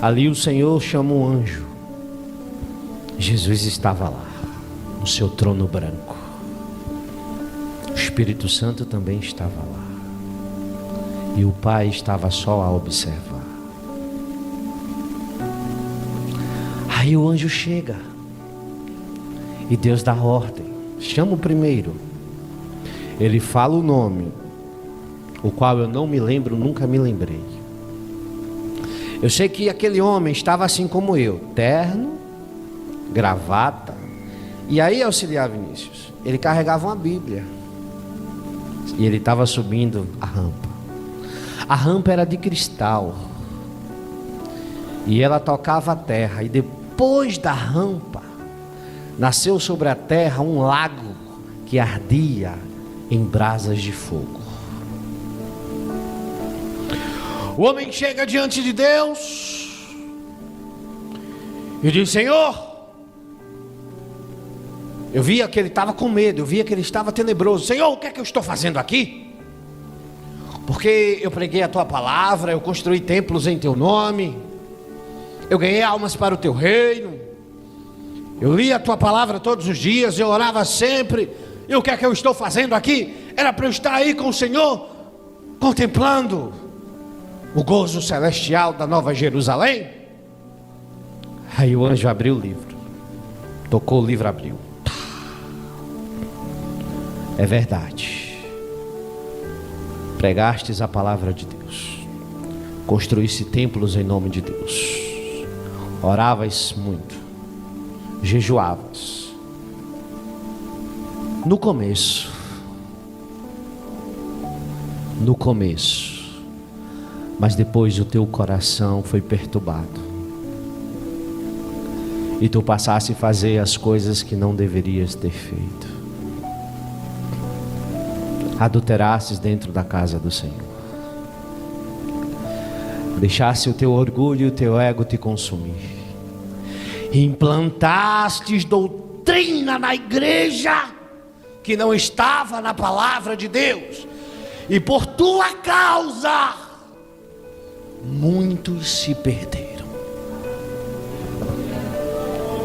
Ali o Senhor chama um anjo. Jesus estava lá, no seu trono branco. O Espírito Santo também estava lá. E o Pai estava só a observar. Aí o anjo chega. E Deus dá ordem. Chama o primeiro. Ele fala o nome, o qual eu não me lembro, nunca me lembrei. Eu sei que aquele homem estava assim como eu, terno, gravata. E aí, auxiliar Vinícius, ele carregava uma Bíblia. E ele estava subindo a rampa. A rampa era de cristal. E ela tocava a terra. E depois da rampa, nasceu sobre a terra um lago que ardia em brasas de fogo. O homem chega diante de Deus e diz: Senhor, eu via que ele estava com medo, eu via que ele estava tenebroso. Senhor, o que é que eu estou fazendo aqui? Porque eu preguei a tua palavra, eu construí templos em teu nome, eu ganhei almas para o teu reino, eu li a tua palavra todos os dias, eu orava sempre. E o que é que eu estou fazendo aqui? Era para eu estar aí com o Senhor, contemplando o gozo celestial da Nova Jerusalém. Aí o anjo abriu o livro, tocou o livro, abriu. É verdade, pregastes a palavra de Deus, construísse templos em nome de Deus, oravas muito, jejuavas. No começo, mas depois o teu coração foi perturbado, e tu passaste a fazer as coisas que não deverias ter feito. Adulterastes dentro da casa do Senhor. Deixaste o teu orgulho e o teu ego te consumir. Implantastes doutrina na igreja que não estava na palavra de Deus. E por tua causa, muitos se perderam.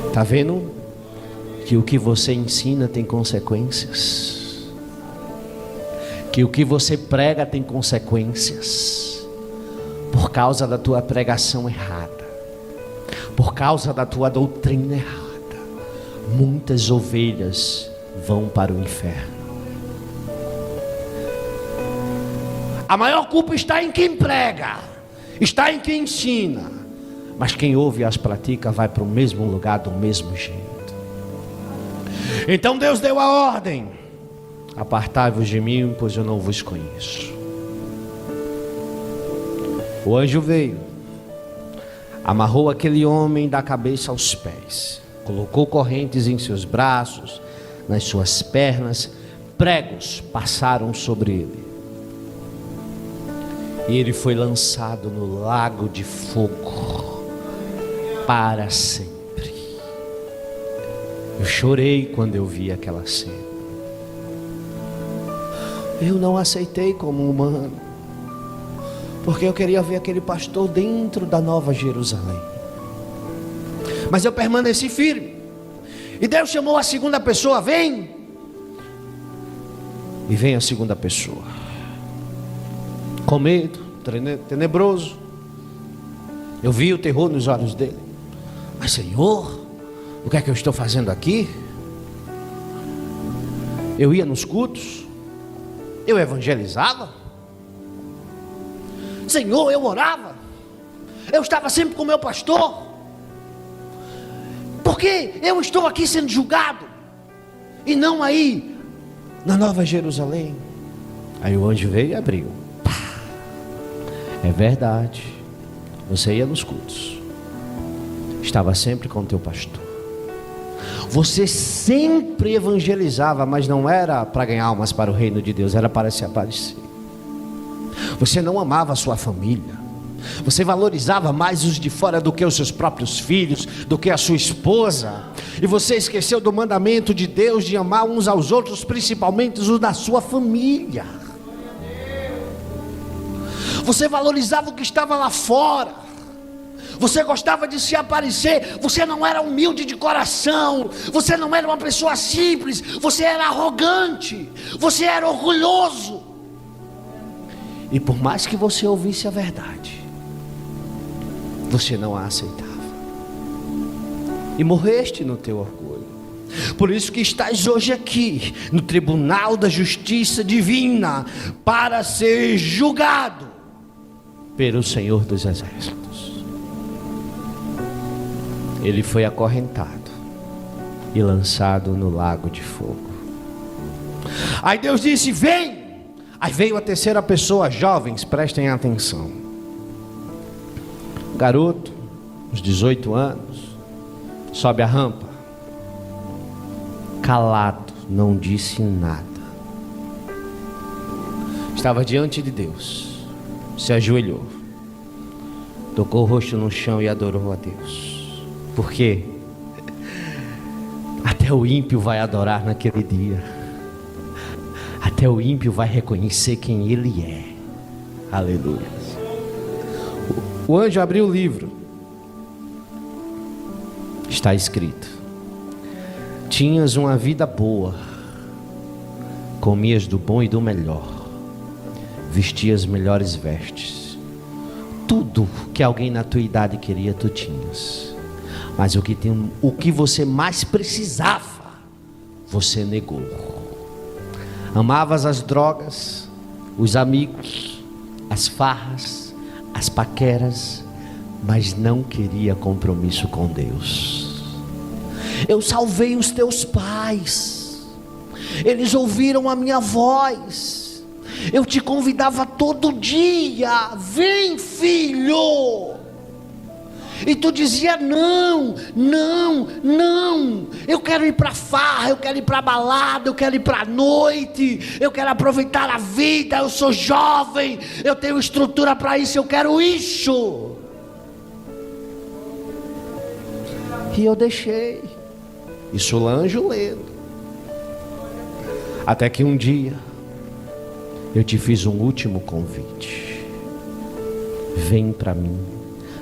Está vendo que o que você ensina tem consequências? Que o que você prega tem consequências? Por causa da tua pregação errada, por causa da tua doutrina errada, muitas ovelhas vão para o inferno. A maior culpa está em quem prega, está em quem ensina, mas quem ouve e as pratica vai para o mesmo lugar do mesmo jeito. Então Deus deu a ordem: apartai-vos de mim, pois eu não vos conheço. O anjo veio, amarrou aquele homem da cabeça aos pés, colocou correntes em seus braços, nas suas pernas, pregos passaram sobre ele, e ele foi lançado no lago de fogo para sempre. Eu chorei quando eu vi aquela cena. Eu não aceitei como humano, porque eu queria ver aquele pastor dentro da Nova Jerusalém. Mas eu permaneci firme. E Deus chamou a segunda pessoa: vem. E vem a segunda pessoa, com medo, tenebroso. Eu vi o terror nos olhos dele. Mas Senhor, o que é que eu estou fazendo aqui? Eu ia nos cultos, eu evangelizava, Senhor, eu orava, eu estava sempre com o meu pastor. Por que eu estou aqui sendo julgado e não aí na Nova Jerusalém? Aí o anjo veio e abriu. É verdade, você ia nos cultos, estava sempre com o teu pastor, você sempre evangelizava, mas não era para ganhar almas para o reino de Deus, era para se aparecer. Você não amava a sua família, você valorizava mais os de fora do que os seus próprios filhos, do que a sua esposa, e você esqueceu do mandamento de Deus de amar uns aos outros, principalmente os da sua família. Você valorizava o que estava lá fora, você gostava de se aparecer, você não era humilde de coração, você não era uma pessoa simples, você era arrogante, você era orgulhoso. E por mais que você ouvisse a verdade, você não a aceitava, e morreste no teu orgulho. Por isso que estás hoje aqui no tribunal da justiça divina, para ser julgado pelo Senhor dos Exércitos. Ele foi acorrentado e lançado no lago de fogo. Aí Deus disse: vem. Aí veio a terceira pessoa. Jovens, prestem atenção. Garoto, uns 18 anos, sobe a rampa, calado, não disse nada. Estava diante de Deus, se ajoelhou, tocou o rosto no chão e adorou a Deus. Por quê? Até o ímpio vai adorar naquele dia. Até o ímpio vai reconhecer quem ele é. Aleluia. O anjo abriu o livro. Está escrito: tinhas uma vida boa, comias do bom e do melhor, vestias melhores vestes, tudo que alguém na tua idade queria tu tinhas. Mas o que você mais precisava, você negou. Amavas as drogas, os amigos, as farras, as paqueras, mas não queria compromisso com Deus. Eu salvei os teus pais, eles ouviram a minha voz, eu te convidava todo dia: vem, filho. E tu dizia: não, não, não, eu quero ir para farra, eu quero ir para balada, eu quero ir para noite, eu quero aproveitar a vida, eu sou jovem, eu tenho estrutura para isso, eu quero isso. E eu deixei. Isso o anjo lendo. Até que um dia eu te fiz um último convite. Vem para mim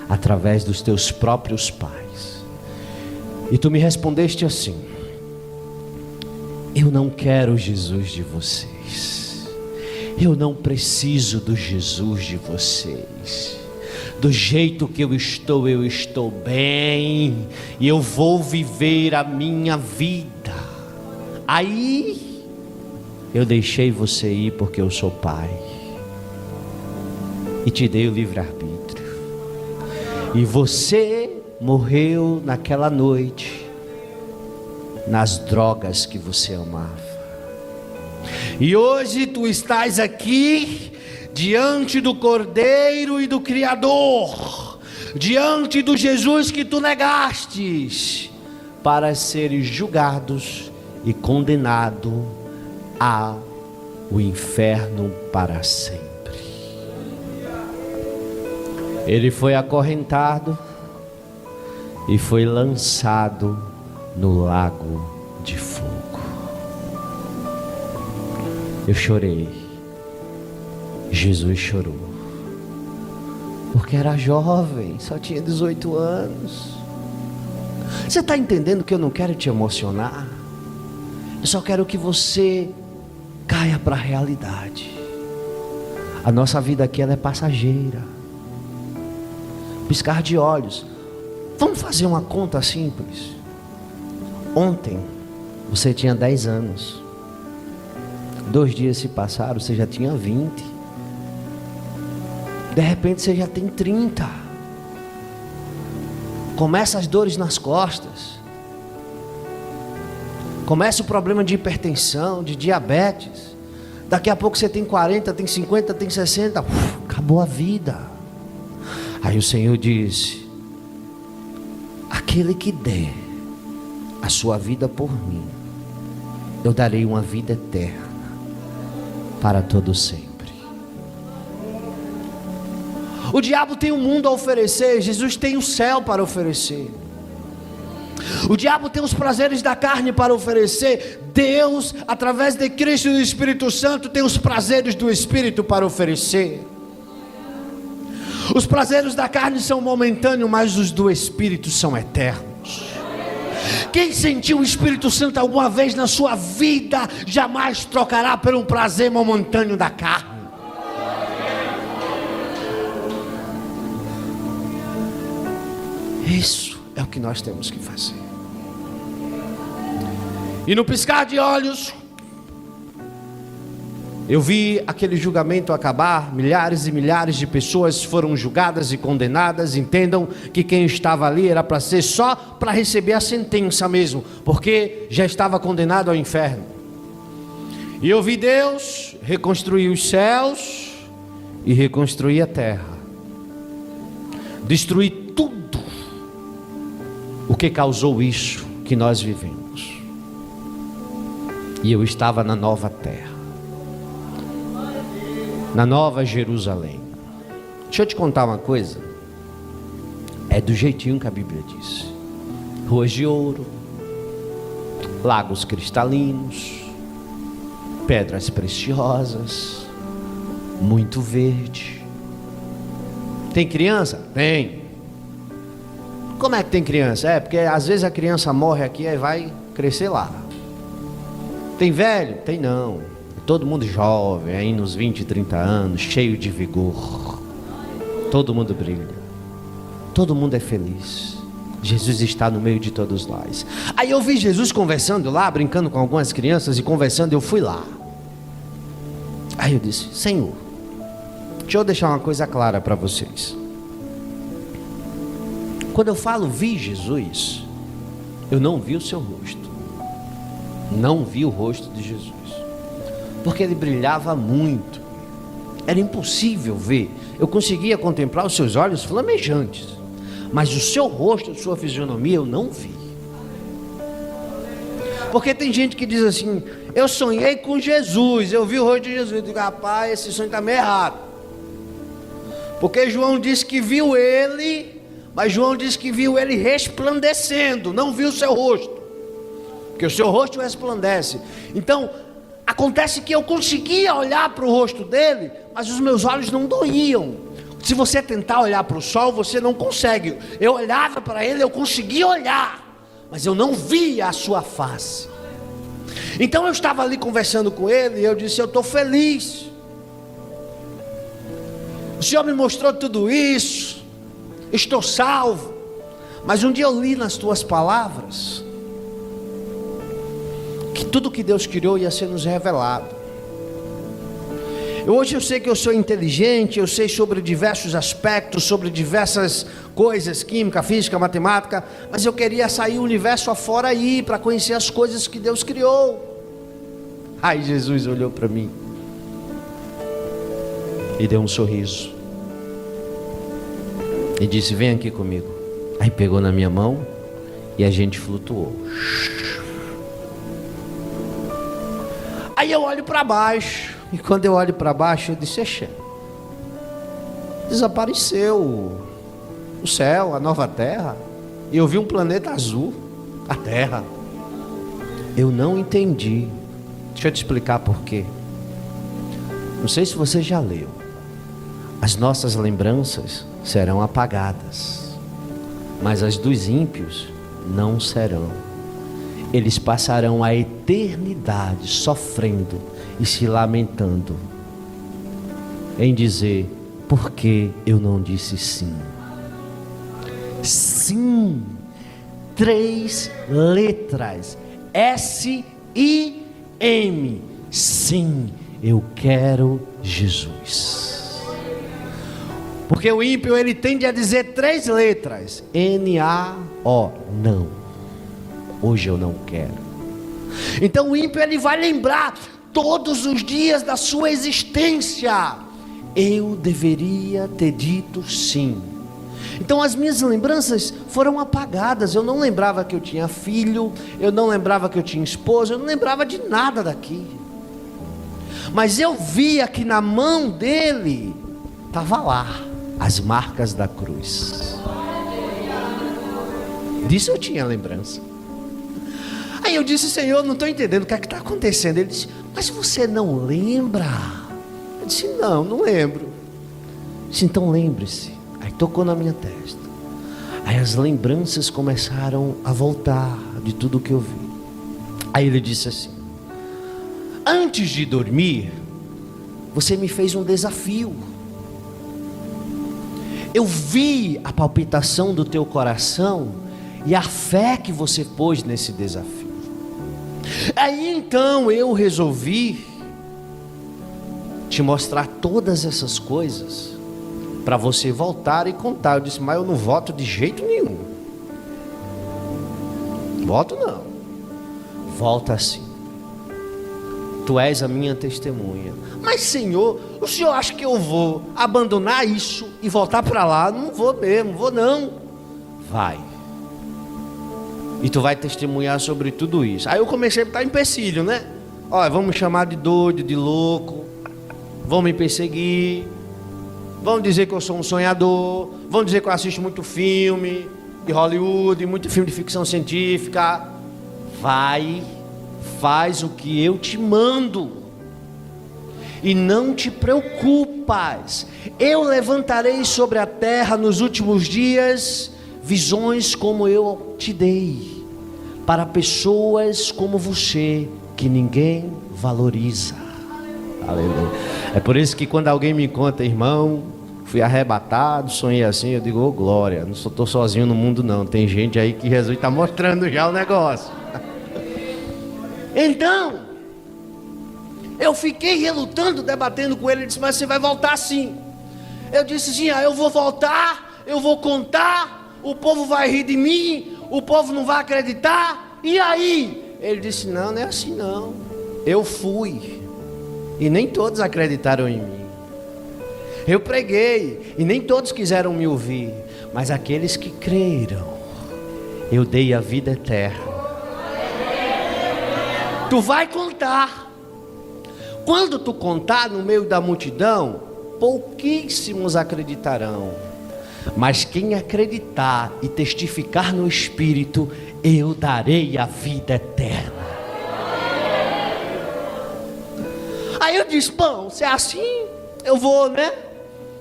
através dos teus próprios pais. E tu me respondeste assim: eu não quero o Jesus de vocês. Eu não preciso do Jesus de vocês. Do jeito que eu estou bem. E eu vou viver a minha vida. Aí eu deixei você ir porque eu sou pai. E te dei o livre-arbítrio. E você morreu naquela noite nas drogas que você amava. E hoje tu estás aqui diante do Cordeiro e do Criador, diante do Jesus que tu negastes, para seres julgados e condenado ao inferno para sempre. Ele foi acorrentado e foi lançado no lago de fogo. Eu chorei. Jesus chorou. Porque era jovem, só tinha 18 anos. Você está entendendo que eu não quero te emocionar? Eu só quero que você caia para a realidade. A nossa vida aqui ela é passageira. Piscar de olhos. Vamos fazer uma conta simples. Ontem você tinha 10 anos. 2 dias se passaram, você já tinha 20. De repente você já tem 30. Começa as dores nas costas. Começa o problema de hipertensão, de diabetes. Daqui a pouco você tem 40, tem 50, tem 60. Acabou a vida. Aí o Senhor disse: aquele que der a sua vida por mim, eu darei uma vida eterna para todo sempre. O diabo tem o mundo a oferecer, Jesus tem o céu para oferecer. O diabo tem os prazeres da carne para oferecer. Deus, através de Cristo e do Espírito Santo, tem os prazeres do Espírito para oferecer. Os prazeres da carne são momentâneos, mas os do Espírito são eternos. Quem sentiu o Espírito Santo alguma vez na sua vida, jamais trocará por um prazer momentâneo da carne. Isso é o que nós temos que fazer. E no piscar de olhos, eu vi aquele julgamento acabar. Milhares e milhares de pessoas foram julgadas e condenadas. Entendam que quem estava ali era para ser só para receber a sentença mesmo, porque já estava condenado ao inferno. E eu vi Deus reconstruir os céus e reconstruir a terra, destruir tudo o que causou isso que nós vivemos. E eu estava na nova terra, na nova Jerusalém. Deixa eu te contar uma coisa. É do jeitinho que a Bíblia diz: ruas de ouro, lagos cristalinos, pedras preciosas, muito verde. Tem criança? Tem. Como é que tem criança? É porque às vezes a criança morre aqui e vai crescer lá. Tem velho? Tem não. Todo mundo jovem, aí nos 20, 30 anos, cheio de vigor. Todo mundo brilha. Todo mundo é feliz. Jesus está no meio de todos nós. Aí eu vi Jesus conversando lá, brincando com algumas crianças e conversando, eu fui lá. Aí eu disse: Senhor, deixa eu deixar uma coisa clara para vocês. Quando eu falo vi Jesus, eu não vi o seu rosto. Não vi o rosto de Jesus, porque ele brilhava muito. Era impossível ver. Eu conseguia contemplar os seus olhos flamejantes, mas o seu rosto, a sua fisionomia eu não vi. Porque tem gente que diz assim: eu sonhei com Jesus, eu vi o rosto de Jesus. Eu digo: rapaz, esse sonho está meio errado. Porque João disse que viu ele, mas João disse que viu ele resplandecendo, não viu o seu rosto, porque o seu rosto resplandece. Então, Acontece que eu conseguia olhar para o rosto dele, mas os meus olhos não doíam. Se você tentar olhar para o sol, você não consegue. Eu olhava para ele, eu conseguia olhar, mas eu não via a sua face. Então eu estava ali conversando com ele, e eu disse: eu estou feliz. O Senhor me mostrou tudo isso, estou salvo. Mas um dia eu li nas tuas palavras que tudo que Deus criou ia ser nos revelado. Hoje eu sei que eu sou inteligente, eu sei sobre diversos aspectos, sobre diversas coisas, química, física, matemática, mas eu queria sair o universo afora aí, para conhecer as coisas que Deus criou. Aí Jesus olhou para mim e deu um sorriso e disse: vem aqui comigo. Aí pegou na minha mão e a gente flutuou. Aí eu olho para baixo, e quando eu olho para baixo eu disse: Exa, desapareceu o céu, a nova terra, e eu vi um planeta azul, a terra. Eu não entendi. Deixa eu te explicar por quê. Não sei se você já leu. As nossas lembranças serão apagadas, mas as dos ímpios não serão. Eles passarão a eternidade sofrendo e se lamentando, em dizer: por que eu não disse sim? Sim, 3 letras, S-I-M, sim, eu quero Jesus. Porque o ímpio, ele tende a dizer 3 letras, N-A-O, não, hoje eu não quero. Então o ímpio, ele vai lembrar todos os dias da sua existência: eu deveria ter dito sim. Então as minhas lembranças foram apagadas. Eu não lembrava que eu tinha filho, eu não lembrava que eu tinha esposa, eu não lembrava de nada daqui. Mas eu via que na mão dele estava lá as marcas da cruz. Disso eu tinha lembrança. Aí eu disse: Senhor, não estou entendendo o que é que está acontecendo. Ele disse: mas você não lembra? Eu disse: não lembro. Ele disse: então lembre-se. Aí tocou na minha testa. Aí as lembranças começaram a voltar de tudo que eu vi. Aí ele disse assim: antes de dormir, você me fez um desafio. Eu vi a palpitação do teu coração e a fé que você pôs nesse desafio. Aí então eu resolvi te mostrar todas essas coisas para você voltar e contar. Eu disse: mas eu não voto de jeito nenhum. Voto não. Volta sim. Tu és a minha testemunha. Mas Senhor, o Senhor acha que eu vou abandonar isso e voltar para lá? Não vou mesmo, vou não. Vai. E tu vai testemunhar sobre tudo isso. Aí eu comecei a botar empecilho, né? Olha, vão me chamar de doido, de louco, vão me perseguir, vão dizer que eu sou um sonhador, vão dizer que eu assisto muito filme de Hollywood, muito filme de ficção científica. Vai, faz o que eu te mando e não te preocupas. Eu levantarei sobre a terra nos últimos dias visões como eu te dei, para pessoas como você, que ninguém valoriza. Aleluia. É por isso que quando alguém me conta: irmão, fui arrebatado, sonhei assim, eu digo: ô glória, não estou sozinho no mundo não, tem gente aí que Jesus está mostrando já o negócio. Então eu fiquei relutando, debatendo com ele. Ele disse: mas você vai voltar sim. Eu disse: sim, eu vou voltar, eu vou contar, o povo vai rir de mim, o povo não vai acreditar, e aí? Ele disse: não é assim não. Eu fui e nem todos acreditaram em mim. Eu preguei e nem todos quiseram me ouvir, mas aqueles que creram, eu dei a vida eterna. Tu vai contar. Quando tu contar no meio da multidão, pouquíssimos acreditarão, mas quem acreditar e testificar no Espírito, eu darei a vida eterna. eu disse, bom, se é assim, eu vou, né?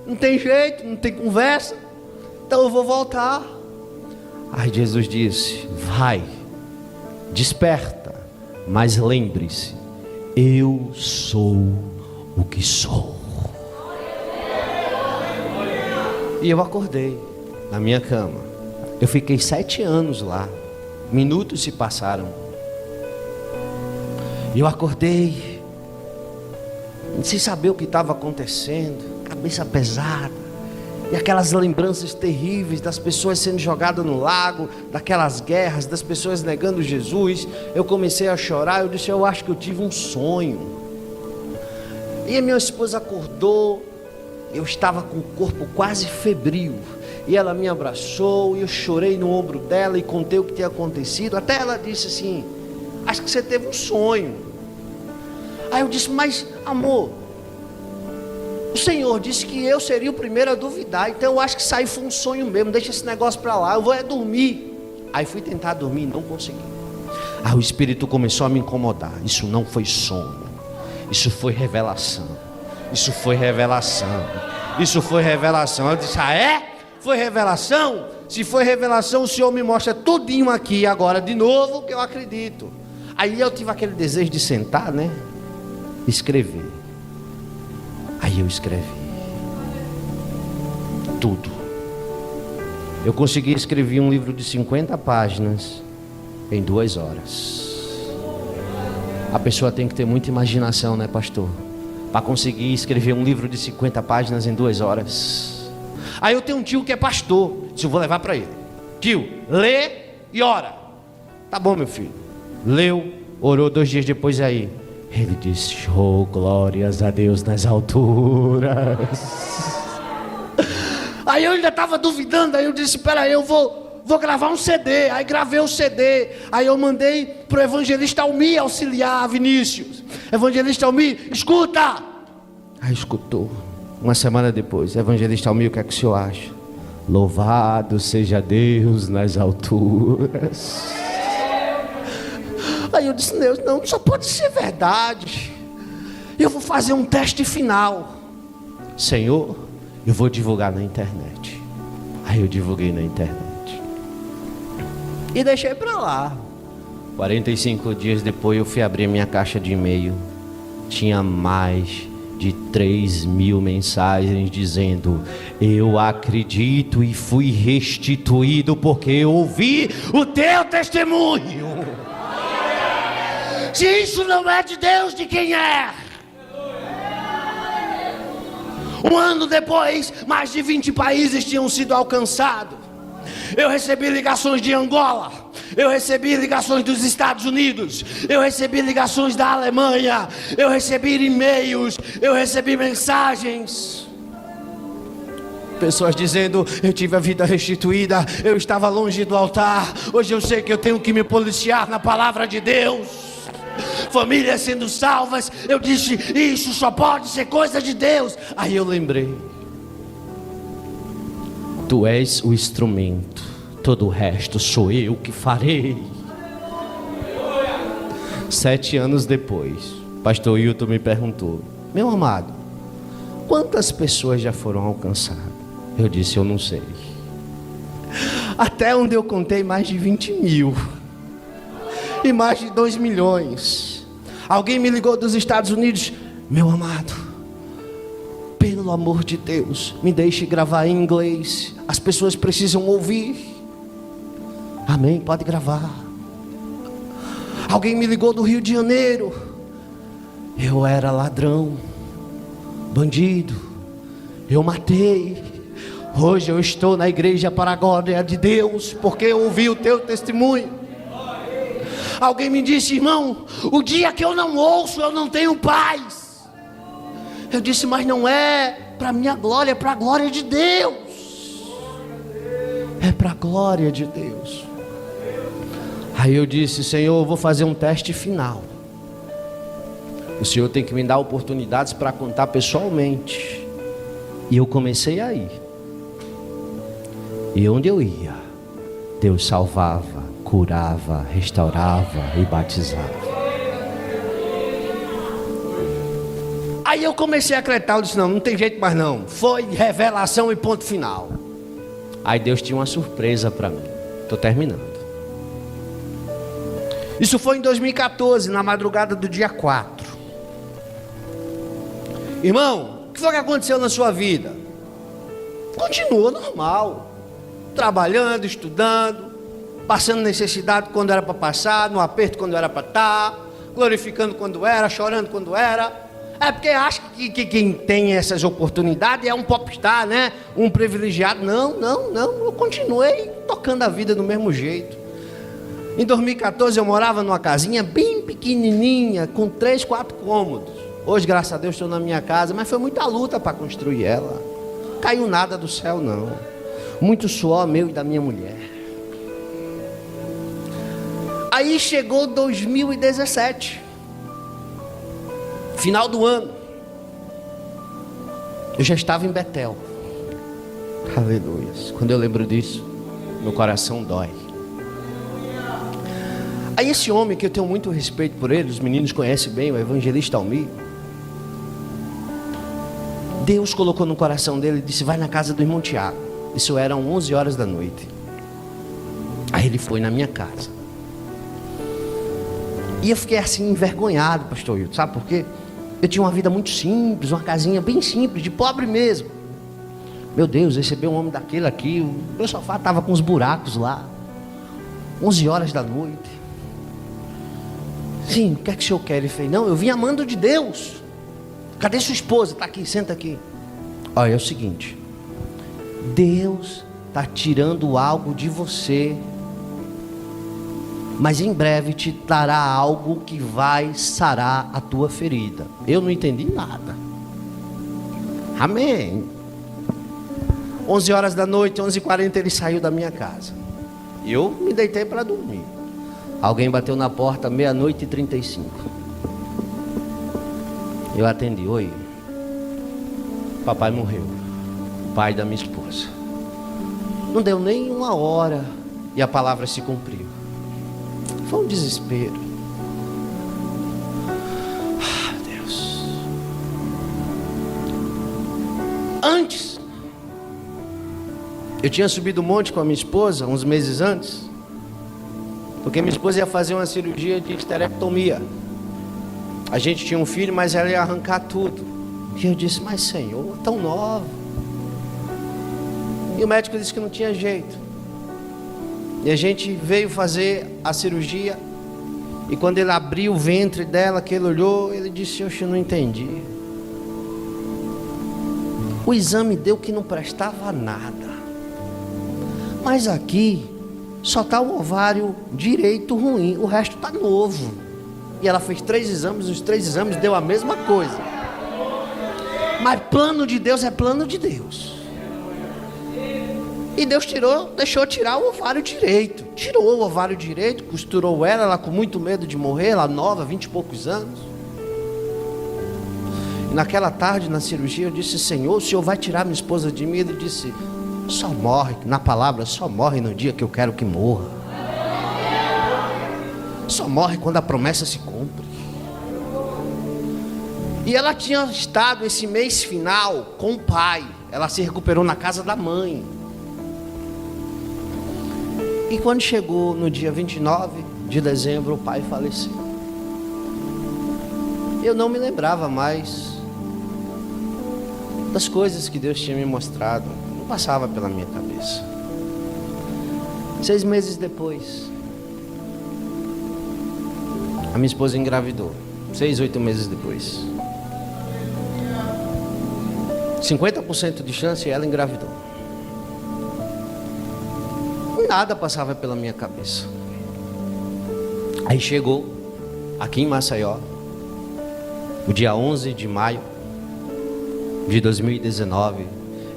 Não tem jeito, não tem conversa, então eu vou voltar. Aí Jesus disse, vai, desperta, mas lembre-se, eu sou o que sou. E eu acordei na minha cama. Eu fiquei 7 anos lá. Minutos se passaram. E eu acordei, sem saber o que estava acontecendo, cabeça pesada, e aquelas lembranças terríveis das pessoas sendo jogadas no lago, daquelas guerras, das pessoas negando Jesus. Eu comecei a chorar. Eu disse, eu acho que eu tive um sonho. E a minha esposa acordou. Eu estava com o corpo quase febril, e ela me abraçou, e eu chorei no ombro dela e contei o que tinha acontecido. Até ela disse assim, acho que você teve um sonho. Aí eu disse, mas amor, o Senhor disse que eu seria o primeiro a duvidar, então eu acho que isso aí foi um sonho mesmo, deixa esse negócio para lá, eu vou dormir. Aí fui tentar dormir e não consegui. Aí o Espírito começou a me incomodar. Isso não foi sonho, isso foi revelação. Isso foi revelação. Isso foi revelação. Eu disse, foi revelação? Se foi revelação, o Senhor me mostra tudinho aqui agora de novo, que eu acredito. Aí eu tive aquele desejo de sentar, né? Escrever. Aí eu escrevi tudo. Eu consegui escrever um livro de 50 páginas em 2 horas. A pessoa tem que ter muita imaginação, né, pastor? Para conseguir escrever um livro de 50 páginas em 2 horas. Aí eu tenho um tio que é pastor. Disse, eu vou levar para ele. Tio, lê e ora. Tá bom, meu filho. Leu, orou 2 dias depois aí. Ele disse, oh, glórias a Deus nas alturas. Aí eu ainda estava duvidando. Aí eu disse, espera aí, eu vou gravar um CD. Aí gravei o CD. Aí eu mandei para o evangelista Almir auxiliar Vinícius. Evangelista Almir, escuta. Aí escutou. Uma semana depois, evangelista Almir, o que é que o senhor acha? Louvado seja Deus nas alturas. Aí eu disse, Deus, não só pode ser verdade. Eu vou fazer um teste final. Senhor, eu vou divulgar na internet. Aí eu divulguei na internet e deixei para lá. 45 dias depois eu fui abrir minha caixa de e-mail. Tinha mais de 3.000 mensagens dizendo, eu acredito e fui restituído porque eu ouvi o teu testemunho. Se isso não é de Deus, de quem é? 1 ano depois, mais de 20 países tinham sido alcançados. Eu recebi ligações de Angola, eu recebi ligações dos Estados Unidos, eu recebi ligações da Alemanha, eu recebi e-mails, eu recebi mensagens. Pessoas dizendo, eu tive a vida restituída, eu estava longe do altar, hoje eu sei que eu tenho que me policiar na palavra de Deus. Famílias sendo salvas. Eu disse, isso só pode ser coisa de Deus. Aí eu lembrei, tu és o instrumento, todo o resto sou eu que farei. 7 anos depois, pastor Hilton me perguntou, meu amado, quantas pessoas já foram alcançadas? Eu disse, eu não sei. Até onde eu contei, mais de 20.000 e mais de 2 milhões. Alguém me ligou dos Estados Unidos, meu amado, pelo amor de Deus, me deixe gravar em inglês, as pessoas precisam ouvir. Amém, pode gravar. Alguém me ligou do Rio de Janeiro, eu era ladrão, bandido, eu matei, hoje eu estou na igreja para a glória de Deus, porque eu ouvi o teu testemunho. Alguém me disse, irmão, o dia que eu não ouço, eu não tenho paz. Eu disse, mas não é para minha glória, é para a glória de Deus. É para a glória de Deus. Aí eu disse, Senhor, eu vou fazer um teste final. O Senhor tem que me dar oportunidades para contar pessoalmente. E eu comecei a ir. E onde eu ia, Deus salvava, curava, restaurava e batizava. Aí eu comecei a acreditar, eu disse, não tem jeito mais não. Foi revelação e ponto final. Aí Deus tinha uma surpresa para mim. Estou terminando. Isso foi em 2014, na madrugada do dia 4. Irmão, o que foi que aconteceu na sua vida? Continua normal. Trabalhando, estudando, passando necessidade quando era para passar, no aperto quando era para estar, glorificando quando era, chorando quando era. É porque acha que quem tem essas oportunidades é um popstar, né? Um privilegiado. Não. Eu continuei tocando a vida do mesmo jeito. Em 2014 eu morava numa casinha bem pequenininha, com 3, 4 cômodos. Hoje, graças a Deus, estou na minha casa, mas foi muita luta para construir ela. Caiu nada do céu, não. Muito suor meu e da minha mulher. Aí chegou 2017. Final do ano. Eu já estava em Betel. Aleluia. Quando eu lembro disso, meu coração dói. Aí esse homem, que eu tenho muito respeito por ele, os meninos conhecem bem, o evangelista Almir, Deus colocou no coração dele e disse, vai na casa do irmão Tiago. Isso eram 11 horas da noite. Aí ele foi na minha casa. E eu fiquei assim envergonhado, pastor Hilton. Sabe por quê? Eu tinha uma vida muito simples, uma casinha bem simples, de pobre mesmo. Meu Deus, receber um homem daquele aqui, o meu sofá estava com os buracos lá. 11 horas da noite. Sim, o que é que o senhor quer? Ele fez, não, eu vim amando de Deus. Cadê sua esposa? Está aqui, senta aqui. Olha, é o seguinte, Deus está tirando algo de você, mas em breve te dará algo que vai sarar a tua ferida. Eu não entendi nada. Amém. 11 horas da noite, 11h40, ele saiu da minha casa. Eu me deitei para dormir. Alguém bateu na porta, 00:35. Eu atendi, oi. Papai morreu, pai da minha esposa. Não deu nem 1 hora e a palavra se cumpriu. Foi um desespero. Deus. Antes, eu tinha subido o monte com a minha esposa, uns meses antes, porque minha esposa ia fazer uma cirurgia de esterectomia. A gente tinha um filho, mas ela ia arrancar tudo. E eu disse, mas Senhor, tão nova. E o médico disse que não tinha jeito. E a gente veio fazer a cirurgia. E quando ele abriu o ventre dela, que ele olhou, ele disse, eu não entendi. O exame deu que não prestava nada. Mas aqui só está o ovário direito ruim, o resto está novo. E ela fez 3 exames, os 3 exames deu a mesma coisa. Mas plano de Deus é plano de Deus. E Deus deixou tirar o ovário direito. Tirou o ovário direito, costurou ela com muito medo de morrer, ela nova, 20 e poucos anos. E naquela tarde, na cirurgia, eu disse, Senhor, o Senhor vai tirar minha esposa de mim? Ele disse, só morre, na palavra, só morre no dia que eu quero que morra. Só morre quando a promessa se cumpre. E ela tinha estado esse mês final com o pai. Ela se recuperou na casa da mãe. E quando chegou no dia 29 de dezembro, o pai faleceu. Eu não me lembrava mais das coisas que Deus tinha me mostrado. Não passava pela minha cabeça. 6 meses depois, a minha esposa engravidou. 6, 8 meses depois. 50% de chance e ela engravidou. Nada passava pela minha cabeça. Aí chegou aqui em Maceió, o dia 11 de maio de 2019,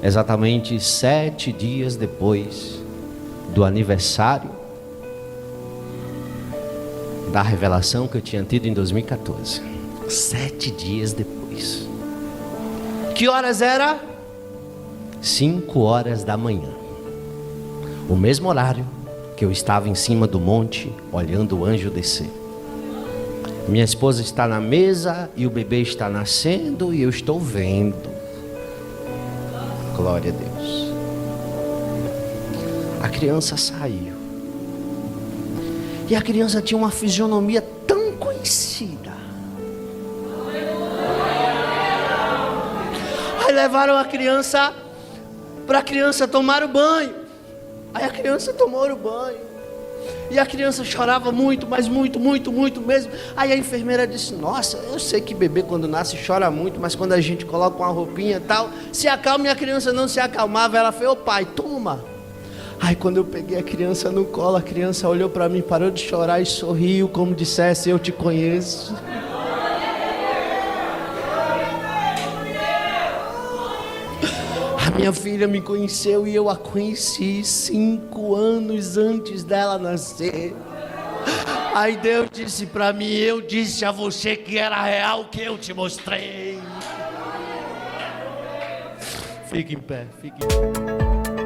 exatamente 7 dias depois do aniversário da revelação que eu tinha tido em 2014. 7 dias depois. Que horas era? 5 horas da manhã. O mesmo horário que eu estava em cima do monte, olhando o anjo descer. Minha esposa está na mesa e o bebê está nascendo e eu estou vendo. Glória a Deus. A criança saiu. E a criança tinha uma fisionomia tão conhecida. Aí levaram a criança para a criança tomar o banho. Aí a criança tomou o banho. E a criança chorava muito, mas muito mesmo. Aí a enfermeira disse: nossa, eu sei que bebê quando nasce chora muito, mas quando a gente coloca uma roupinha e tal, se acalma. E a criança não se acalmava. Ela falou: ô pai, toma. Aí quando eu peguei a criança no colo, a criança olhou para mim, parou de chorar e sorriu, como dissesse: eu te conheço. A minha filha me conheceu e eu a conheci 5 anos antes dela nascer. Aí Deus disse para mim: eu disse a você que era real o que eu te mostrei. Fique em pé, fique em pé.